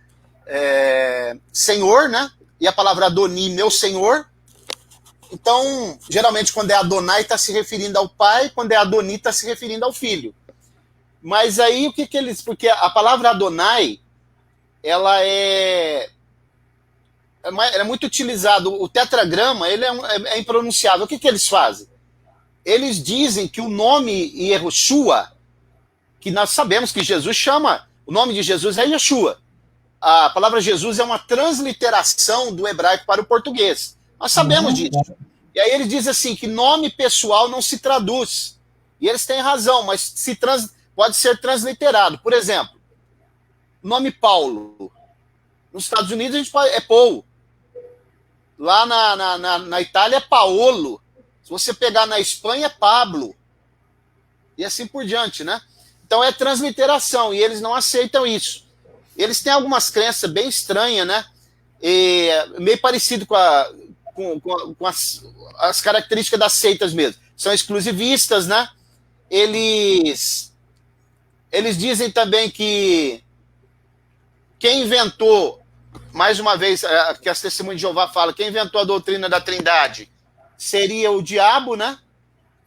S2: Senhor, né? E a palavra Adoni, meu Senhor. Então, geralmente quando é Adonai está se referindo ao pai, quando é Adoni está se referindo ao filho. Mas aí o que eles... Porque a palavra Adonai, ela é muito utilizado. O tetragrama, ele é impronunciável. O que eles fazem? eles dizem que o nome Yehoshua, que nós sabemos que Jesus chama, o nome de Jesus é Yeshua. A palavra Jesus é uma transliteração do hebraico para o português. Nós sabemos disso. E aí eles dizem assim, que nome pessoal não se traduz. E eles têm razão, mas pode ser transliterado. Por exemplo, o nome Paulo. Nos Estados Unidos a gente é Paul. Lá na Itália é Paolo. Se você pegar na Espanha é Pablo. E assim por diante, né? Então é transliteração, e eles não aceitam isso. Eles têm algumas crenças bem estranhas, né? Meio parecido com as características das seitas mesmo. São exclusivistas, né? Eles dizem também que quem inventou, mais uma vez, que as Testemunhas de Jeová falam, quem inventou a doutrina da Trindade seria o diabo, né?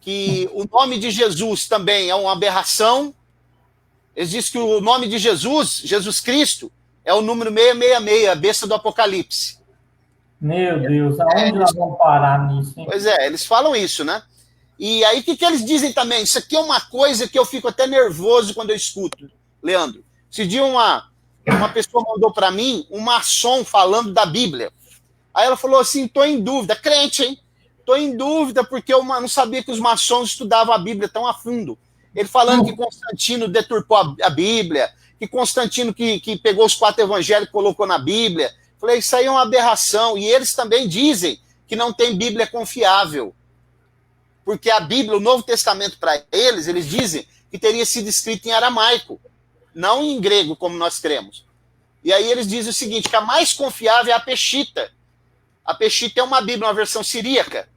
S2: Que o nome de Jesus também é uma aberração. Eles dizem que o nome de Jesus, Jesus Cristo, é o número 666, a besta do Apocalipse.
S1: Meu Deus, aonde nós vamos parar nisso, hein?
S2: Pois é, eles falam isso, né? E aí, o que eles dizem também? Isso aqui é uma coisa que eu fico até nervoso quando eu escuto, Leandro. Esse dia uma pessoa mandou para mim um maçom falando da Bíblia. Aí ela falou assim, tô em dúvida, crente, hein? Tô em dúvida porque eu não sabia que os maçons estudavam a Bíblia tão a fundo. Ele falando que Constantino deturpou a Bíblia, que Constantino que pegou os 4 evangelhos e colocou na Bíblia. Falei, isso aí é uma aberração. E eles também dizem que não tem Bíblia confiável. Porque a Bíblia, o Novo Testamento para eles dizem que teria sido escrito em aramaico, não em grego, como nós cremos. E aí eles dizem o seguinte, que a mais confiável é a Peshita. A Peshita é uma Bíblia, uma versão siríaca.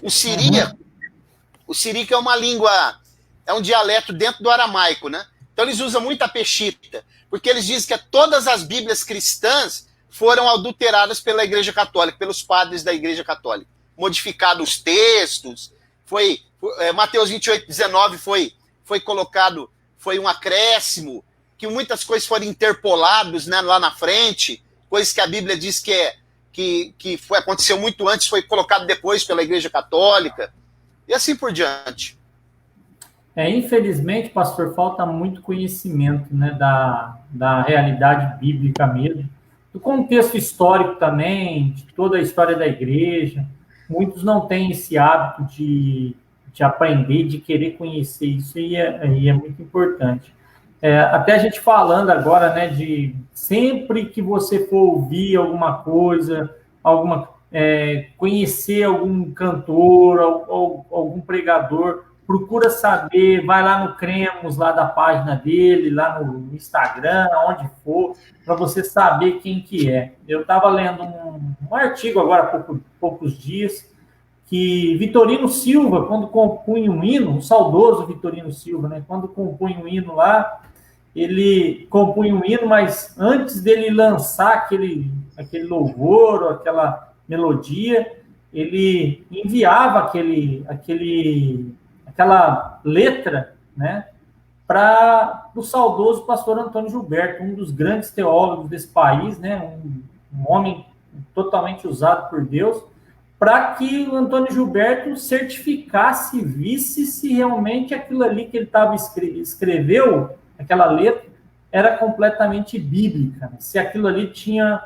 S2: O siríaco é uma língua, é um dialeto dentro do aramaico, né? Então eles usam muito a Peshita, porque eles dizem que todas as Bíblias cristãs foram adulteradas pela Igreja Católica, pelos padres da Igreja Católica. Modificados os textos, Mateus 28:19 foi colocado, foi um acréscimo, que muitas coisas foram interpoladas, né, lá na frente, coisas que a Bíblia diz que aconteceu muito antes, foi colocado depois pela Igreja Católica, e assim por diante.
S1: Infelizmente, pastor, falta muito conhecimento, né, da realidade bíblica mesmo, do contexto histórico também, de toda a história da igreja. Muitos não têm esse hábito de aprender, de querer conhecer isso, e é muito importante. Até a gente falando agora, né, de sempre que você for ouvir alguma coisa, conhecer algum cantor, algum pregador, procura saber, vai lá no Cremos, lá da página dele, lá no Instagram, onde for, para você saber quem que é. Eu estava lendo um artigo agora há poucos dias, que Vitorino Silva, quando compunha um hino, o saudoso Vitorino Silva, né, quando compunha um hino lá, ele compunha um hino, mas antes dele lançar aquele louvor, aquela melodia, ele enviava aquela letra, né, para o saudoso pastor Antônio Gilberto, um dos grandes teólogos desse país, né, um homem totalmente usado por Deus, para que o Antônio Gilberto certificasse, visse se realmente aquilo ali que ele escreveu, aquela letra, era completamente bíblica, né? Se aquilo ali tinha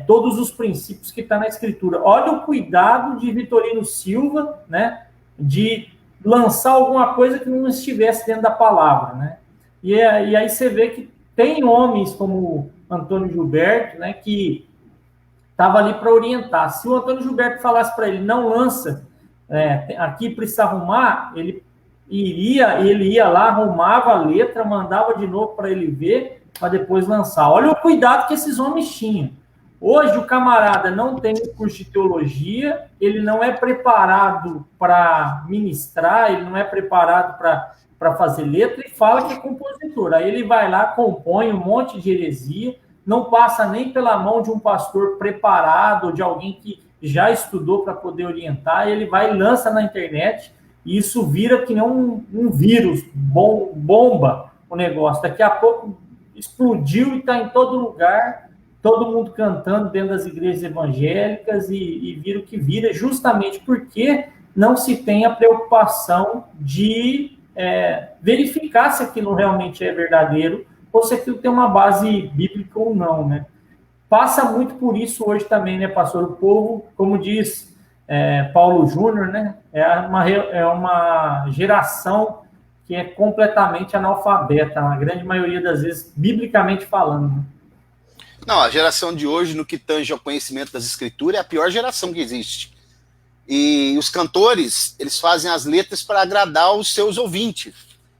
S1: todos os princípios que está na Escritura. Olha o cuidado de Vitorino Silva, né, de lançar alguma coisa que não estivesse dentro da palavra, né? E aí você vê que tem homens como Antônio Gilberto, né, que estava ali para orientar. Se o Antônio Gilberto falasse para ele, não lança, aqui precisa arrumar, ele ia lá, arrumava a letra, mandava de novo para ele ver, para depois lançar. Olha o cuidado que esses homens tinham. Hoje o camarada não tem curso de teologia, ele não é preparado para ministrar, ele não é preparado para fazer letra e fala que é compositor. Aí ele vai lá, compõe um monte de heresia, não passa nem pela mão de um pastor preparado, ou de alguém que já estudou para poder orientar, ele vai e lança na internet, e isso vira que nem um vírus, bomba o negócio. Daqui a pouco explodiu e está em todo lugar, todo mundo cantando dentro das igrejas evangélicas, e vira o que vira, justamente porque não se tem a preocupação de verificar se aquilo realmente é verdadeiro ou se aquilo tem uma base bíblica ou não, né? Passa muito por isso hoje também, né, pastor? O povo, como diz Paulo Júnior, né, é uma geração que é completamente analfabeta, na grande maioria das vezes, biblicamente falando. Né?
S2: Não, a geração de hoje, no que tange ao conhecimento das escrituras, é a pior geração que existe. E os cantores, eles fazem as letras para agradar os seus ouvintes.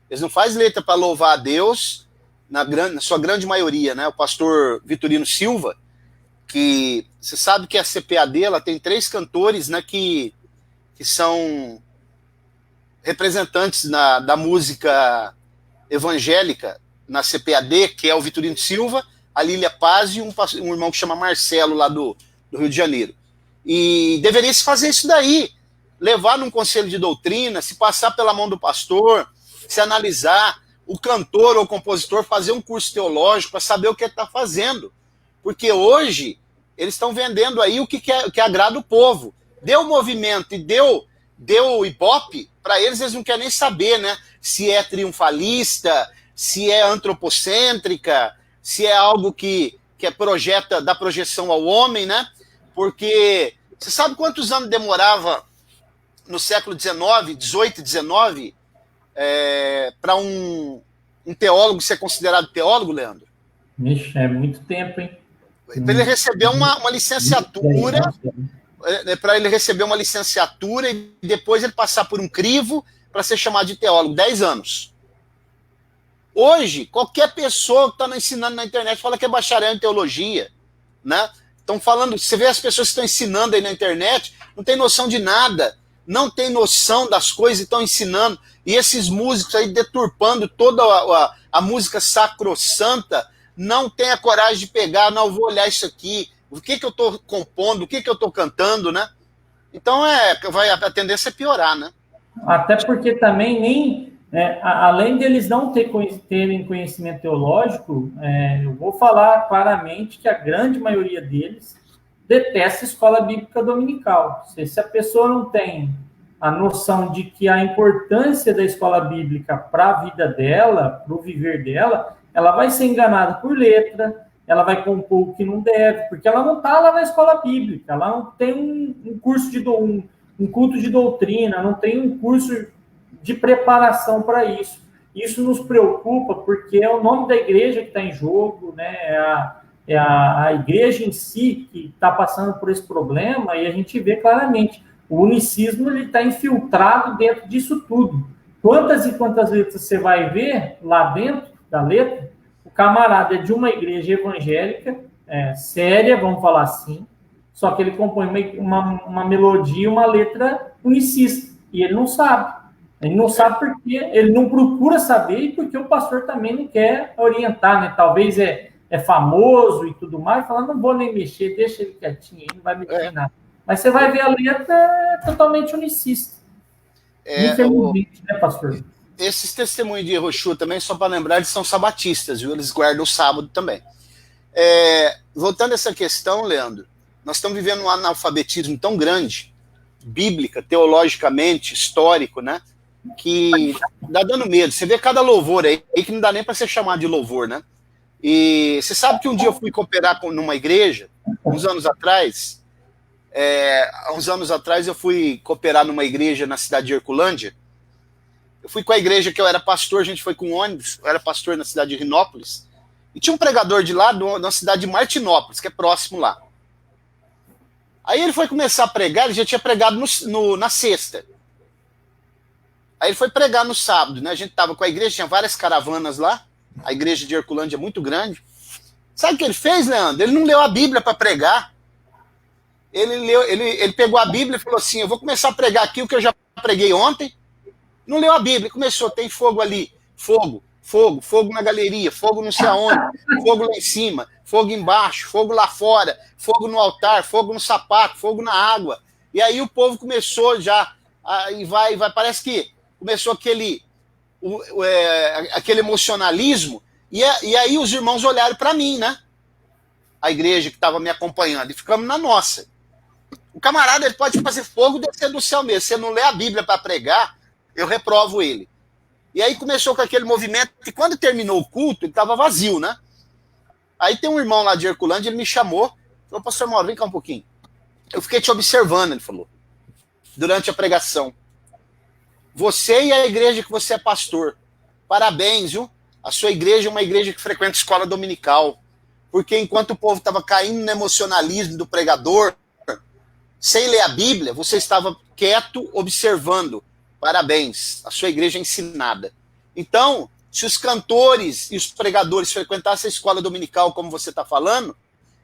S2: Eles não fazem letra para louvar a Deus, na sua grande maioria, né? O pastor Vitorino Silva, que você sabe que a CPAD ela tem 3 cantores, né, que são representantes da música evangélica na CPAD, que é o Vitorino Silva, a Lília Paz e um irmão que chama Marcelo, lá do Rio de Janeiro. E deveria se fazer isso daí, levar num conselho de doutrina, se passar pela mão do pastor, se analisar, o cantor ou o compositor fazer um curso teológico para saber o que ele está fazendo. Porque hoje eles estão vendendo aí o que agrada o povo. Deu movimento e deu ibope, para eles não querem nem saber, né? Se é triunfalista, se é antropocêntrica, se é algo que dá projeção ao homem, né? Porque você sabe quantos anos demorava no século XIX, XVIII, XIX, para um teólogo ser considerado teólogo, Leandro?
S1: Vixe, é muito tempo, hein?
S2: Para ele receber uma licenciatura, para ele receber uma licenciatura e depois ele passar por um crivo para ser chamado de teólogo, 10 anos. Hoje, qualquer pessoa que está ensinando na internet fala que é bacharel em teologia, né? Estão falando, você vê as pessoas que estão ensinando aí na internet, não tem noção de nada, não tem noção das coisas e estão ensinando, e esses músicos aí deturpando toda a música sacrossanta, não tem a coragem de pegar, não, vou olhar isso aqui, o que eu estou compondo, o que eu estou cantando, né? Então a tendência é piorar, né?
S1: Até porque também nem, além deles não terem conhecimento teológico, eu vou falar claramente que a grande maioria deles detesta a escola bíblica dominical. Se a pessoa não tem a noção de que a importância da escola bíblica para a vida dela, para o viver dela, ela vai ser enganada por letra, ela vai compor o que não deve, porque ela não está lá na escola bíblica, ela não tem um curso um culto de doutrina, não tem um curso de preparação para isso. Isso nos preocupa porque é o nome da igreja que está em jogo, né? A igreja em si que está passando por esse problema, e a gente vê claramente, o unicismo está infiltrado dentro disso tudo. Quantas e quantas letras você vai ver lá dentro da letra, o camarada é de uma igreja evangélica, séria, vamos falar assim, só que ele compõe uma melodia, uma letra unicista, e ele não sabe. Ele não sabe porque ele não procura saber e porque o pastor também não quer orientar, né? Talvez é famoso e tudo mais, fala, não vou nem mexer, deixa ele quietinho, ele não vai mexer em nada. Mas você vai ver a letra totalmente unicista. Infelizmente, né, pastor?
S2: Esses testemunhos de Yehoshua também, só para lembrar, eles são sabatistas, viu? Eles guardam o sábado também. Voltando a essa questão, Leandro, nós estamos vivendo um analfabetismo tão grande, bíblica, teologicamente, histórico, né? Que dá dando medo. Você vê cada louvor aí que não dá nem para ser chamado de louvor, né? E você sabe que um dia eu fui cooperar numa igreja, uns anos atrás eu fui cooperar numa igreja na cidade de Herculândia. Eu fui com a igreja que eu era pastor, a gente foi com ônibus, eu era pastor na cidade de Rinópolis, e tinha um pregador de lá, na cidade de Martinópolis, que é próximo lá. Aí ele foi começar a pregar, ele já tinha pregado na sexta. Aí ele foi pregar no sábado, né? A gente tava com a igreja, tinha várias caravanas lá, a igreja de Herculândia é muito grande. Sabe o que ele fez, Leandro? Ele não leu a Bíblia para pregar. Ele pegou a Bíblia e falou assim, eu vou começar a pregar aqui o que eu já preguei ontem. Não leu a Bíblia, começou, tem fogo ali, fogo na galeria, fogo não sei aonde, fogo lá em cima, fogo embaixo, fogo lá fora, fogo no altar, fogo no sapato, fogo na água. E aí o povo começou já, e vai, parece que começou aquele emocionalismo, e aí os irmãos olharam para mim, né? A igreja que estava me acompanhando, e ficamos na nossa. O camarada, ele pode fazer fogo descer do céu mesmo. Se você não lê a Bíblia para pregar, eu reprovo ele. E aí começou com aquele movimento, e quando terminou o culto, ele estava vazio, né? Aí tem um irmão lá de Herculândia, ele me chamou, falou, pastor Mauro, vem cá um pouquinho. Eu fiquei te observando, ele falou, durante a pregação. Você e a igreja que você é pastor, parabéns, viu? A sua igreja é uma igreja que frequenta escola dominical, porque enquanto o povo estava caindo no emocionalismo do pregador, sem ler a Bíblia, você estava quieto, observando. Parabéns, a sua igreja é ensinada. Então, se os cantores e os pregadores frequentassem a escola dominical, como você está falando,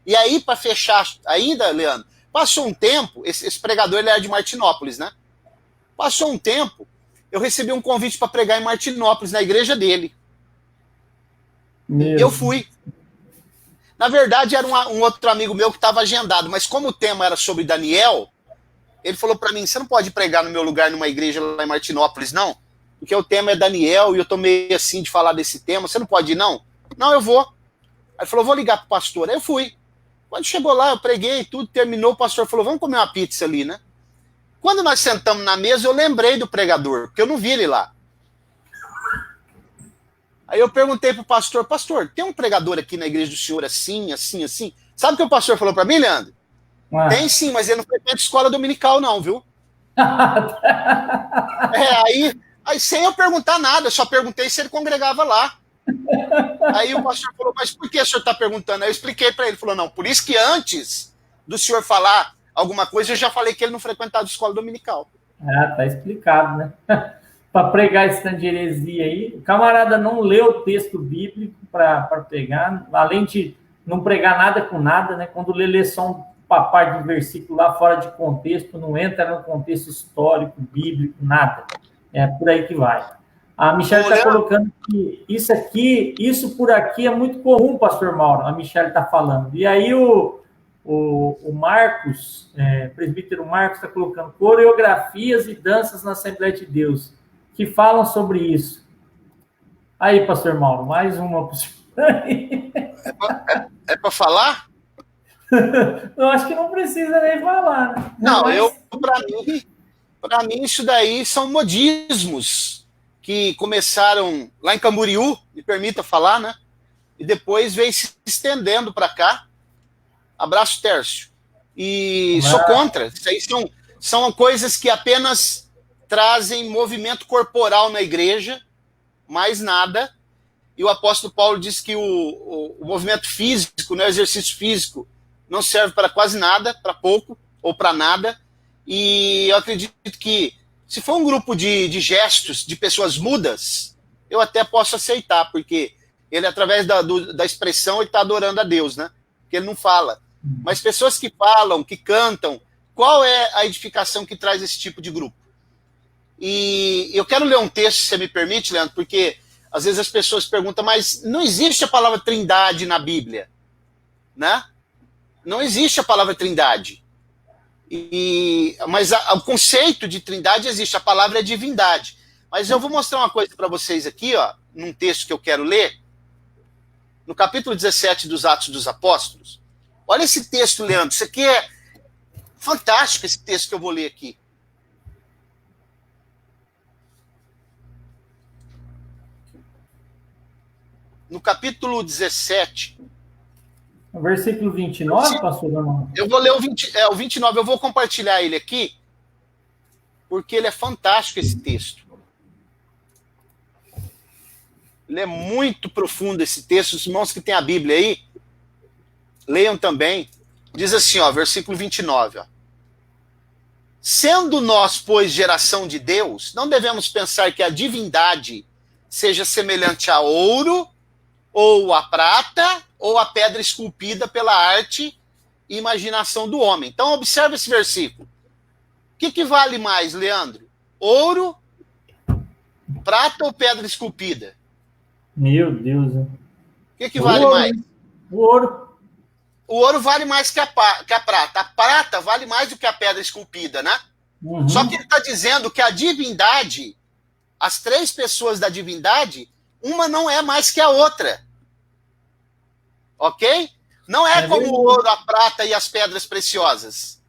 S2: e aí, para fechar ainda, Leandro, passou um tempo, esse pregador ele era de Martinópolis, né? Passou um tempo, eu recebi um convite para pregar em Martinópolis, na igreja dele. Eu fui. Na verdade, era um outro amigo meu que estava agendado, mas como o tema era sobre Daniel, ele falou para mim, você não pode pregar no meu lugar numa igreja lá em Martinópolis, não? Porque o tema é Daniel e eu tô meio assim de falar desse tema, você não pode ir, não? Não, eu vou. Aí ele falou, vou ligar pro pastor. Aí eu fui. Quando chegou lá, eu preguei, tudo terminou, o pastor falou, vamos comer uma pizza ali, né? Quando nós sentamos na mesa, eu lembrei do pregador, porque eu não vi ele lá. Aí eu perguntei pro pastor, tem um pregador aqui na igreja do senhor assim, assim, assim? Sabe o que o pastor falou para mim, Leandro? Tem sim, mas ele não frequenta escola dominical não, viu? Aí sem eu perguntar nada, eu só perguntei se ele congregava lá. Aí o pastor falou, mas por que o senhor está perguntando? Aí eu expliquei para ele, falou, não, por isso que antes do senhor falar alguma coisa, eu já falei que ele não frequentava escola dominical.
S1: Tá explicado, né? Para pregar esse tanto de heresia aí, o camarada não lê o texto bíblico para pregar, além de não pregar nada com nada, né? Quando lê só um papai de versículo lá fora de contexto, não entra no contexto histórico, bíblico, nada. É por aí que vai. A Michelle está colocando que isso por aqui é muito comum, pastor Mauro, a Michelle está falando. E aí o Marcos, presbítero Marcos, está colocando coreografias e danças na Assembleia de Deus, que falam sobre isso. Aí, pastor Mauro, mais uma opção.
S2: É para falar?
S1: Eu acho que não precisa nem falar, né?
S2: Não, para mim isso daí são modismos que começaram lá em Camboriú, me permita falar, né? E depois veio se estendendo para cá. Abraço, Tércio. E sou contra. Isso aí são coisas que apenas trazem movimento corporal na igreja, mais nada. E o apóstolo Paulo diz que o movimento físico, né, o exercício físico, não serve para quase nada, para pouco ou para nada. E eu acredito que se for um grupo de gestos de pessoas mudas, eu até posso aceitar, porque ele, através da expressão, ele está adorando a Deus, né? Porque ele não fala. Mas pessoas que falam, que cantam, qual é a edificação que traz esse tipo de grupo? E eu quero ler um texto, se você me permite, Leandro, porque às vezes as pessoas perguntam, mas não existe a palavra trindade na Bíblia, né? Não existe a palavra trindade. Mas o conceito de trindade existe, a palavra é divindade. Mas eu vou mostrar uma coisa para vocês aqui, ó, num texto que eu quero ler, no capítulo 17 dos Atos dos Apóstolos. Olha esse texto, Leandro, isso aqui é fantástico, esse texto que eu vou ler aqui. No capítulo 17...
S1: O versículo 29, pastor Armando?
S2: Eu vou ler o 29, eu vou compartilhar ele aqui, porque ele é fantástico, esse texto. Ele é muito profundo, esse texto. Os irmãos que têm a Bíblia aí, leiam também. Diz assim, ó, versículo 29, ó. Sendo nós, pois, geração de Deus, não devemos pensar que a divindade seja semelhante a ouro, ou a prata, ou a pedra esculpida pela arte e imaginação do homem. Então, observe esse versículo. O que vale mais, Leandro? Ouro, prata ou pedra esculpida?
S1: Meu Deus.
S2: O que vale mais?
S1: O ouro.
S2: O ouro vale mais que a prata. A prata vale mais do que a pedra esculpida, né? Uhum. Só que ele está dizendo que a divindade, as três pessoas da divindade, uma não é mais que a outra. Ok? Não é como o ouro, a prata e as pedras preciosas.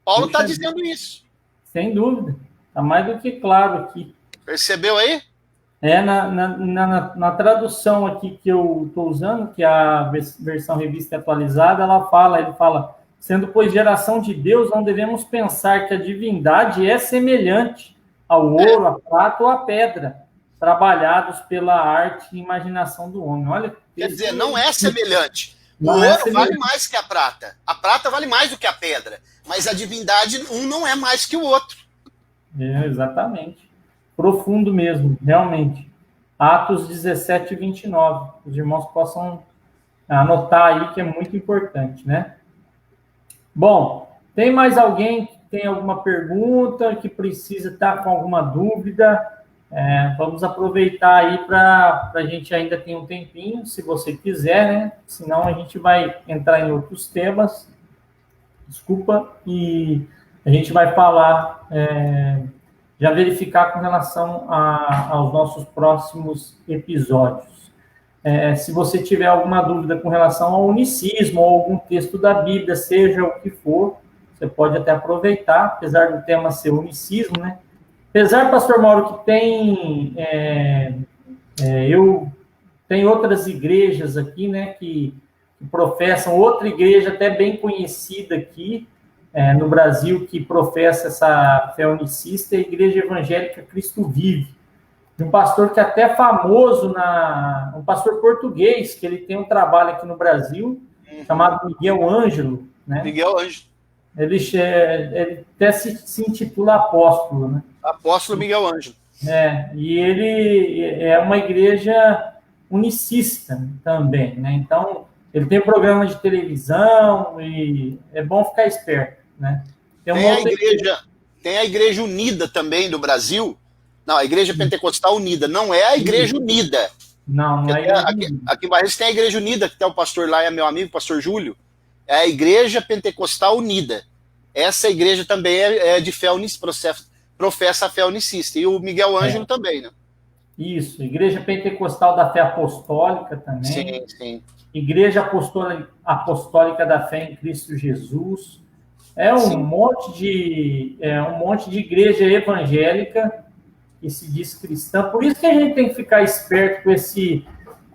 S2: Paulo está dizendo isso.
S1: Sem dúvida. Está mais do que claro aqui.
S2: Percebeu aí?
S1: Na tradução aqui que eu estou usando, que é a versão revista atualizada, ele fala, sendo pois geração de Deus, não devemos pensar que a divindade é semelhante ao ouro, à prata ou à pedra, trabalhados pela arte e imaginação do homem. Olha,
S2: quer dizer, não é semelhante. O ouro vale mais que a prata. A prata vale mais do que a pedra. Mas a divindade, um não é mais que o outro.
S1: Exatamente. Profundo mesmo, realmente. Atos 17 e 29. Os irmãos possam anotar aí, que é muito importante, né? Bom, tem mais alguém que tem alguma pergunta, que precisa estar com alguma dúvida? Vamos aproveitar aí para a gente ainda ter um tempinho, se você quiser, né? Senão a gente vai entrar em outros temas. Desculpa, e a gente vai falar, já verificar com relação aos nossos próximos episódios. Se você tiver alguma dúvida com relação ao unicismo ou algum texto da Bíblia, seja o que for, você pode até aproveitar, apesar do tema ser unicismo, né? Apesar, pastor Mauro, que tem outras igrejas aqui, né, que professam, outra igreja até bem conhecida aqui no Brasil, que professa essa fé unicista, é a Igreja Evangélica Cristo Vive, de um pastor que é até famoso, um pastor português, que ele tem um trabalho aqui no Brasil, chamado Miguel Ângelo, né?
S2: Miguel Ângelo.
S1: Ele até se intitula apóstolo, né?
S2: Apóstolo Miguel Ângelo.
S1: E ele é uma igreja unicista também, né? Então, ele tem programa de televisão e é bom ficar esperto, né?
S2: Tem a Igreja Unida também do Brasil. Não, a Igreja Pentecostal Unida. Não é a Igreja Unida.
S1: Não é a Igreja
S2: Unida. Aqui em Barreiros tem a Igreja Unida, que tem o pastor lá, é meu amigo, o pastor Júlio. É a Igreja Pentecostal Unida. Essa igreja também é de fé unicista, professa a fé unicista. E o Miguel Ângelo também, né?
S1: Isso, Igreja Pentecostal da Fé Apostólica também.
S2: Sim, sim.
S1: Igreja Apostólica da Fé em Cristo Jesus. Um monte de igreja evangélica que se diz cristã. Por isso que a gente tem que ficar esperto com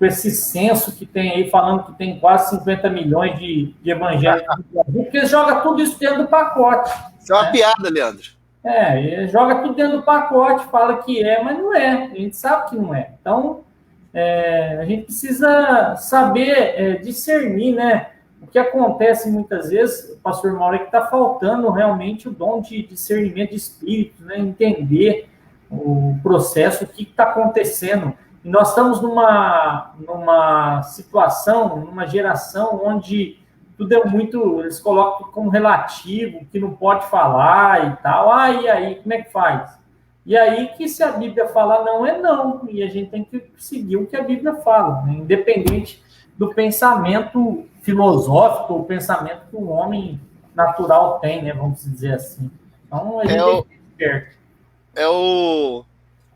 S1: esse censo que tem aí, falando que tem quase 50 milhões de evangélicos no Brasil, porque joga tudo isso dentro do pacote.
S2: Isso é uma piada, Leandro.
S1: Joga tudo dentro do pacote, fala que mas não é. A gente sabe que não é. Então, a gente precisa saber discernir, né? O que acontece muitas vezes, o pastor Mauro, é que está faltando realmente o dom de discernimento de espírito, né? Entender o processo, o que está acontecendo. E nós estamos numa situação, numa geração onde tudo é muito, eles colocam como relativo, que não pode falar e tal. E aí, como é que faz? E aí que se a Bíblia falar não, é não. E a gente tem que seguir o que a Bíblia fala, né? Independente do pensamento filosófico, o pensamento que o homem natural tem, né? Vamos dizer assim. Então, a gente tem que ser esperto.
S2: É o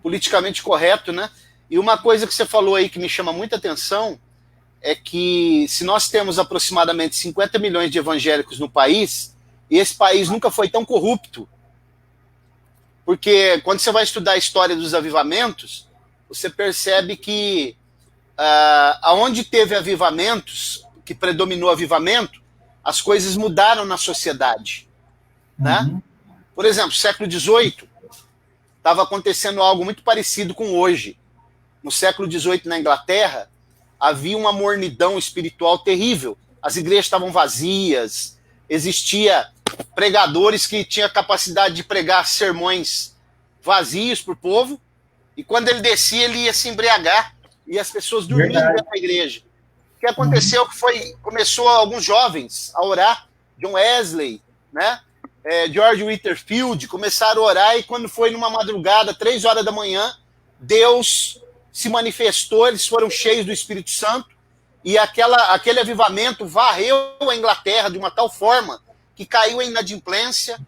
S2: politicamente correto, né? E uma coisa que você falou aí que me chama muita atenção é que se nós temos aproximadamente 50 milhões de evangélicos no país, e esse país nunca foi tão corrupto, porque quando você vai estudar a história dos avivamentos, você percebe que aonde teve avivamentos, que predominou avivamento, as coisas mudaram na sociedade, né? Por exemplo, século XVIII, estava acontecendo algo muito parecido com hoje. No século XVIII, na Inglaterra, havia uma mornidão espiritual terrível. As igrejas estavam vazias, existia pregadores que tinham a capacidade de pregar sermões vazios para o povo, e quando ele descia, ele ia se embriagar, e as pessoas dormindo dentro da igreja. O que aconteceu começou alguns jovens a orar, John Wesley, né? George Whitefield, começaram a orar, e quando foi numa madrugada, 3 horas da manhã, Deus se manifestou, eles foram cheios do Espírito Santo, e aquele avivamento varreu a Inglaterra de uma tal forma que caiu a inadimplência,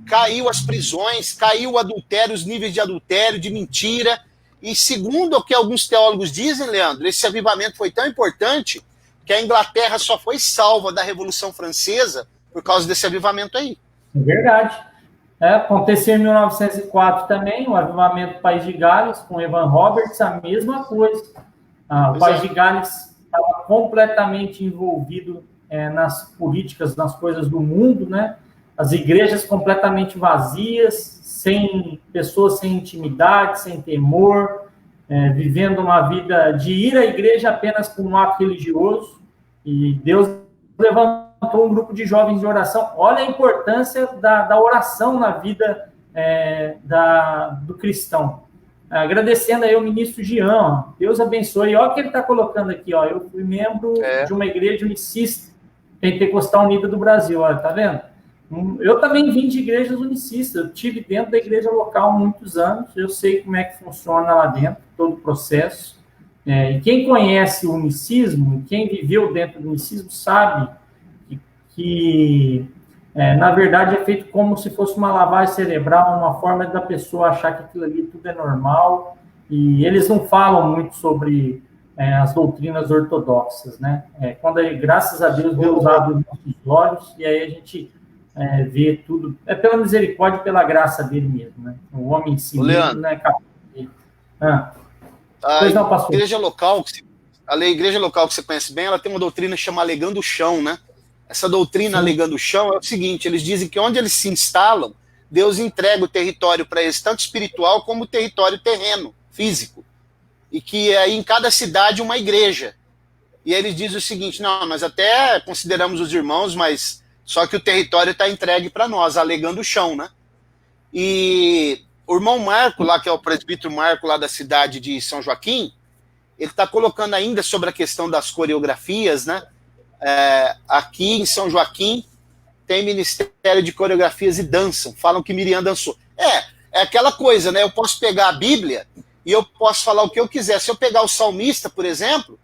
S2: caiu as prisões, caiu o adultério, os níveis de adultério, de mentira, e segundo o que alguns teólogos dizem, Leandro, esse avivamento foi tão importante que a Inglaterra só foi salva da Revolução Francesa por causa desse avivamento aí.
S1: É verdade. Aconteceu em 1904 também, o avivamento do País de Gales, com Evan Roberts, a mesma coisa. O País de Gales estava completamente envolvido nas políticas, nas coisas do mundo, né? As igrejas completamente vazias, sem pessoas sem intimidade, sem temor, vivendo uma vida de ir à igreja apenas por um ato religioso. E Deus levantou um grupo de jovens de oração. Olha a importância da oração na vida do cristão. Agradecendo aí ao ministro Jean, Deus abençoe. Olha o que ele está colocando aqui, ó. Eu fui membro de uma igreja unicista, Pentecostal Unida do Brasil, olha, tá vendo? Eu também vim de igrejas unicistas, eu tive dentro da igreja local há muitos anos, eu sei como é que funciona lá dentro, todo o processo. E quem conhece o unicismo, quem viveu dentro do unicismo, sabe que na verdade, é feito como se fosse uma lavagem cerebral, uma forma da pessoa achar que aquilo ali tudo é normal, e eles não falam muito sobre as doutrinas ortodoxas, né? Graças a Deus, Deus abre os nossos olhos, e aí a gente vê tudo, pela misericórdia e pela graça dele mesmo, né? O homem em si mesmo, né?
S2: Igreja local, a igreja local que você conhece bem, ela tem uma doutrina chamada Alegando o Chão, né? Essa doutrina Alegando o Chão é o seguinte, eles dizem que onde eles se instalam, Deus entrega o território para eles, tanto espiritual como o território terreno, físico. E que aí em cada cidade uma igreja. E aí eles dizem o seguinte, não, nós até consideramos os irmãos, mas só que o território está entregue para nós, Alegando o Chão, né? E o irmão Marco, lá que é o presbítero Marco, lá da cidade de São Joaquim, ele está colocando ainda sobre a questão das coreografias, né? Aqui em São Joaquim tem Ministério de Coreografias e Dançam. Falam que Miriam dançou. É aquela coisa, né? Eu posso pegar a Bíblia e eu posso falar o que eu quiser. Se eu pegar o salmista, por exemplo,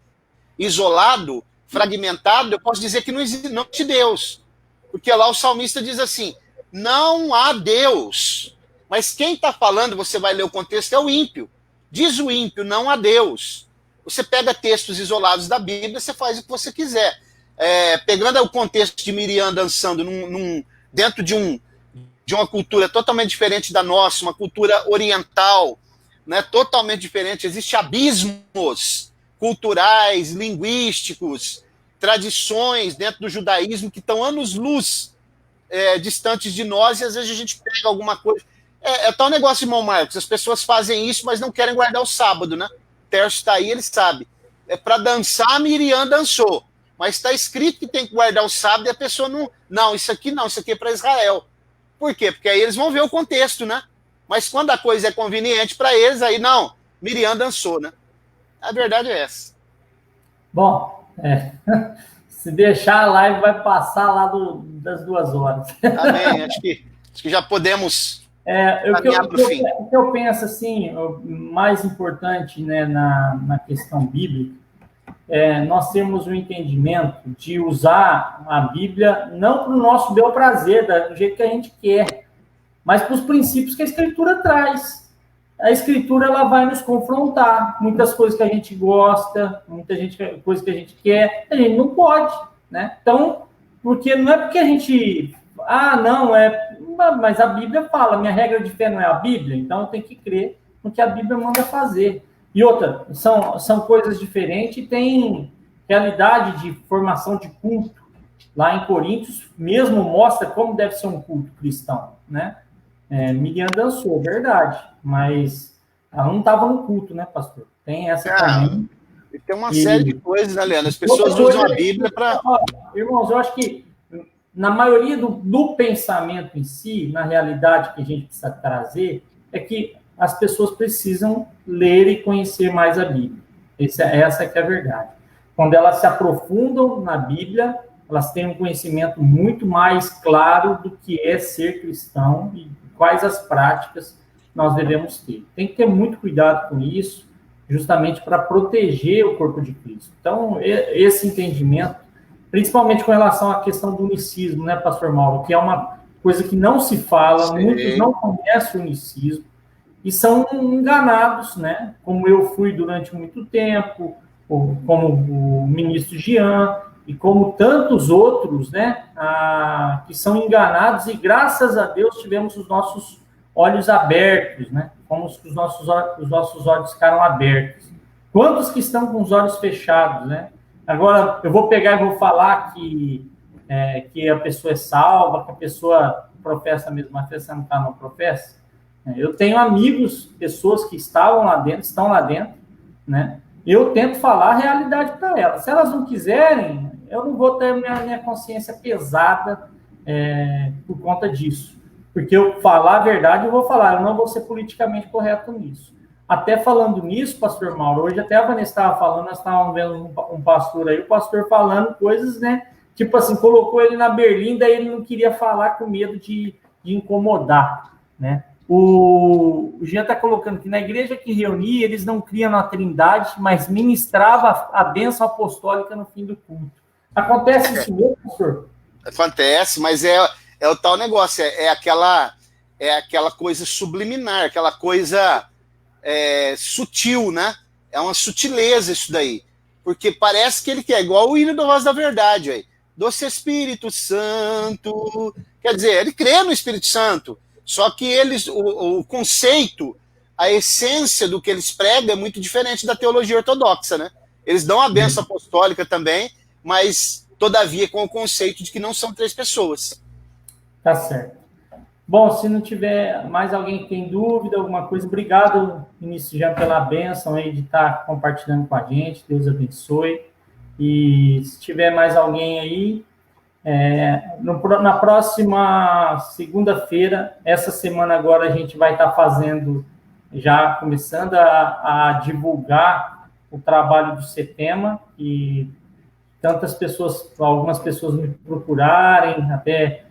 S2: isolado, fragmentado, eu posso dizer que não existe Deus. Porque lá o salmista diz assim, não há Deus. Mas quem está falando, você vai ler o contexto, é o ímpio. Diz o ímpio, não há Deus. Você pega textos isolados da Bíblia, você faz o que você quiser. Pegando o contexto de Miriam dançando dentro de uma cultura totalmente diferente da nossa, uma cultura oriental, né, totalmente diferente, existem abismos culturais, linguísticos, tradições dentro do judaísmo que estão anos-luz distantes de nós, e às vezes a gente pega alguma coisa. É tal negócio, irmão Marcos, as pessoas fazem isso, mas não querem guardar o sábado, né? O Tércio está aí, ele sabe. Para dançar, Miriam dançou. Mas está escrito que tem que guardar o sábado e a pessoa não, isso aqui é para Israel. Por quê? Porque aí eles vão ver o contexto, né? Mas quando a coisa é conveniente para eles, aí não, Miriam dançou, né? A verdade é essa.
S1: Bom, se deixar a live vai passar lá das 2 horas.
S2: Amém, acho que já podemos caminhar para o fim.
S1: O que eu penso, assim, o mais importante, né, na questão bíblica, nós temos o entendimento de usar a Bíblia não para o nosso bel prazer, do jeito que a gente quer, mas para os princípios que a Escritura traz. A Escritura ela vai nos confrontar. Muitas coisas que a gente gosta, coisas que a gente quer, a gente não pode, né? Então, não é porque a gente... mas a Bíblia fala, minha regra de fé não é a Bíblia, então eu tenho que crer no que a Bíblia manda fazer. E outra, são coisas diferentes, e tem realidade de formação de culto. Lá em Coríntios, mesmo mostra como deve ser um culto cristão, né? Miriam dançou, verdade, mas ela não estava no culto, né, pastor? Tem essa também.
S2: Tem uma série de coisas, né, Leandro? As pessoas usam a Bíblia para...
S1: Irmãos, eu acho que na maioria do pensamento em si, na realidade que a gente precisa trazer, é que as pessoas precisam ler e conhecer mais a Bíblia. Essa que é a verdade. Quando elas se aprofundam na Bíblia, elas têm um conhecimento muito mais claro do que é ser cristão e quais as práticas nós devemos ter. Tem que ter muito cuidado com isso, justamente para proteger o corpo de Cristo. Então, esse entendimento, principalmente com relação à questão do unicismo, né, pastor Mauro, que é uma coisa que não se fala, muitos não conhecem o unicismo, e são enganados, né? Como eu fui durante muito tempo, como o ministro Jean, e como tantos outros, né, que são enganados, e graças a Deus tivemos os nossos olhos abertos, né, como os nossos olhos ficaram abertos. Quantos que estão com os olhos fechados, né? Agora, eu vou pegar e vou falar que a pessoa é salva, que a pessoa professa a mesma fé, você não professa? Eu tenho amigos, pessoas que estavam lá dentro, estão lá dentro, né? Eu tento falar a realidade para elas. Se elas não quiserem, eu não vou ter minha consciência pesada por conta disso. Porque eu falar a verdade, eu vou falar, eu não vou ser politicamente correto nisso. Até falando nisso, pastor Mauro, hoje até a Vanessa estava falando, nós estávamos vendo um pastor aí, o pastor falando coisas, né? Tipo assim, colocou ele na berlinda e ele não queria falar com medo de incomodar, né? O Jean está colocando que na igreja que reunia, eles não criam na trindade, mas ministrava a bênção apostólica no fim do culto. Acontece isso mesmo, pastor?
S2: Acontece, mas é o tal negócio, é aquela coisa subliminar, aquela coisa sutil, né? É uma sutileza isso daí. Porque parece que ele quer, igual o hino da Voz da Verdade, aí. Doce Espírito Santo. Quer dizer, ele crê no Espírito Santo. Só que o conceito, a essência do que eles pregam é muito diferente da teologia ortodoxa, né? Eles dão a bênção apostólica também, mas, todavia, com o conceito de que não são 3 pessoas.
S1: Tá certo. Bom, se não tiver mais alguém que tem dúvida, alguma coisa, obrigado, Vinícius, já pela bênção aí de estar compartilhando com a gente, Deus abençoe. E se tiver mais alguém aí, na próxima segunda-feira, essa semana agora, a gente vai estar fazendo, já começando a divulgar o trabalho do CETEMA, e algumas pessoas me procurarem, até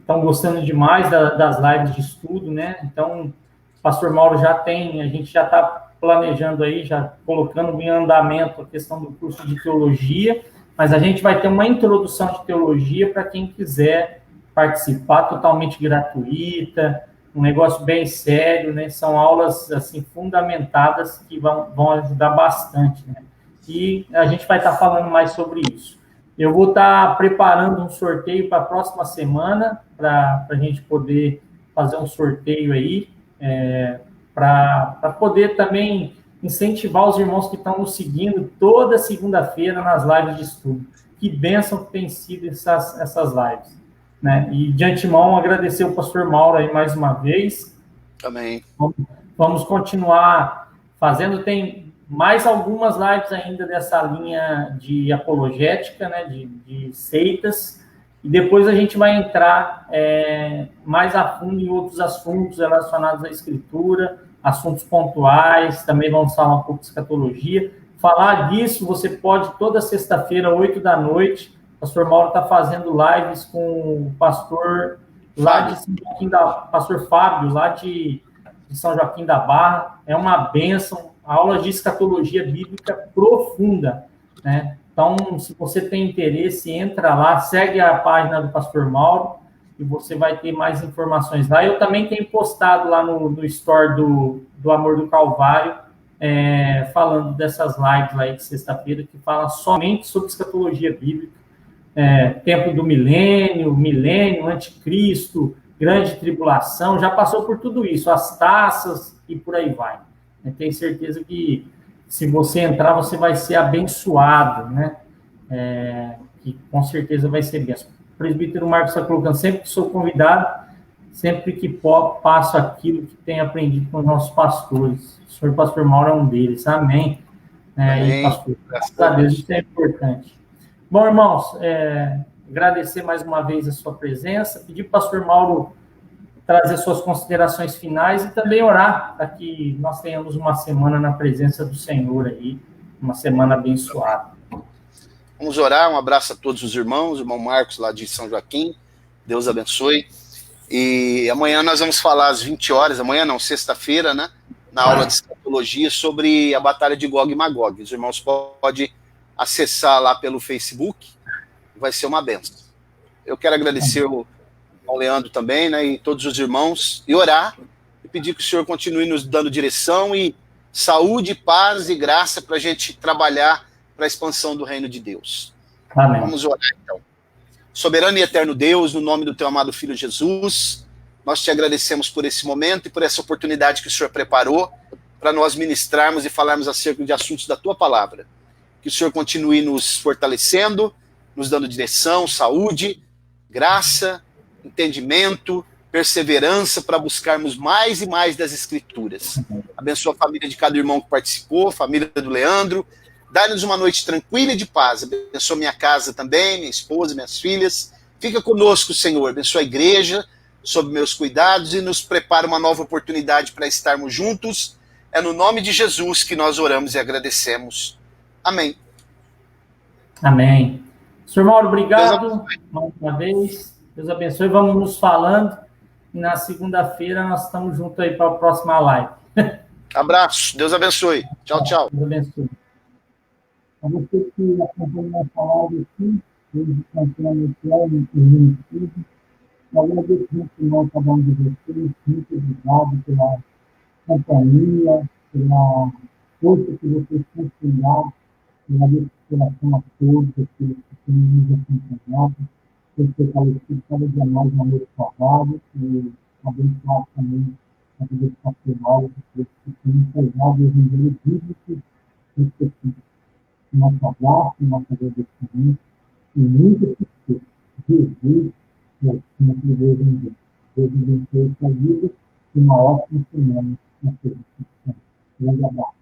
S1: estão gostando demais das lives de estudo, né? Então, o pastor Mauro a gente já está planejando aí, já colocando em andamento a questão do curso de teologia, mas a gente vai ter uma introdução de teologia para quem quiser participar, totalmente gratuita, um negócio bem sério, né? São aulas, assim, fundamentadas que vão ajudar bastante, né? E a gente vai estar falando mais sobre isso. Eu vou estar preparando um sorteio para a próxima semana, para a gente poder fazer um sorteio aí, para poder também incentivar os irmãos que estão nos seguindo toda segunda-feira nas lives de estudo. Que bênção que tem sido essas lives, né? E de antemão agradecer o pastor Mauro aí mais uma vez.
S2: Amém.
S1: Vamos continuar fazendo, tem mais algumas lives ainda dessa linha de apologética, né, de seitas, e depois a gente vai entrar mais a fundo em outros assuntos relacionados à escritura, assuntos pontuais, também vamos falar um pouco de escatologia. Falar disso, você pode, toda sexta-feira, 20h, o pastor Mauro está fazendo lives com o pastor lá de São Joaquim pastor Fábio, lá de São Joaquim da Barra. É uma bênção, aula de escatologia bíblica profunda, né? Então, se você tem interesse, entra lá, segue a página do pastor Mauro, e você vai ter mais informações lá. Eu também tenho postado lá no store do Amor do Calvário, falando dessas lives aí de sexta-feira, que fala somente sobre escatologia bíblica, tempo do milênio, anticristo, grande tribulação, já passou por tudo isso, as taças e por aí vai. Eu tenho certeza que se você entrar, você vai ser abençoado, né? Que com certeza vai ser bênção. O presbítero Marcos está colocando, sempre que sou convidado, sempre que passo aquilo que tenho aprendido com os nossos pastores. O senhor pastor Mauro é um deles. Amém.
S2: Amém.
S1: E pastor, graças a Deus, isso é importante. Bom, irmãos, agradecer mais uma vez a sua presença, pedir para o pastor Mauro trazer suas considerações finais e também orar para que nós tenhamos uma semana na presença do Senhor aí, uma semana abençoada.
S2: Vamos orar, um abraço a todos os irmãos, o irmão Marcos lá de São Joaquim, Deus abençoe. E amanhã nós vamos falar às 20h, amanhã não, sexta-feira, né, na aula de escatologia, sobre a batalha de Gog e Magog. Os irmãos podem acessar lá pelo Facebook, vai ser uma benção. Eu quero agradecer ao Leandro também, né, e todos os irmãos, e orar, e pedir que o Senhor continue nos dando direção e saúde, paz e graça para a gente trabalhar para a expansão do reino de Deus.
S1: Amém.
S2: Vamos orar, então. Soberano e eterno Deus, no nome do teu amado Filho Jesus, nós te agradecemos por esse momento e por essa oportunidade que o Senhor preparou para nós ministrarmos e falarmos acerca de assuntos da tua palavra. Que o Senhor continue nos fortalecendo, nos dando direção, saúde, graça, entendimento, perseverança para buscarmos mais e mais das Escrituras. Abençoa a família de cada irmão que participou, a família do Leandro. Dá-nos uma noite tranquila e de paz. Abençoa minha casa também, minha esposa, minhas filhas. Fica conosco, Senhor. Abençoa a igreja, sob meus cuidados, e nos prepara uma nova oportunidade para estarmos juntos. É no nome de Jesus que nós oramos e agradecemos. Amém.
S1: Amém. Senhor Mauro, obrigado mais uma vez. Deus abençoe. Vamos nos falando. E na segunda-feira nós estamos juntos aí para a próxima live.
S2: Abraço. Deus abençoe. Tchau, tchau.
S1: Deus abençoe. A você que acompanhou essa live aqui, hoje cantando o plano e tudo, eu agradeço muito, irmão, cada um de vocês. Muito obrigado pela companhia, pela força que vocês têm dado. Eu agradeço pela ação a todos, aqueles que têm nos acompanhado, por ter fortalecido cada dia mais na noite sagrada, e abençoar também a vida de pastoral, que têm empregado os evangelhos bíblicos respectivos. Nosso abraço, nosso agradecimento, e muito sucesso. Jesus, e acima de Deus em Deus. Deus abençoe a sua vida e uma ótima semana na sua vida. Grande abraço.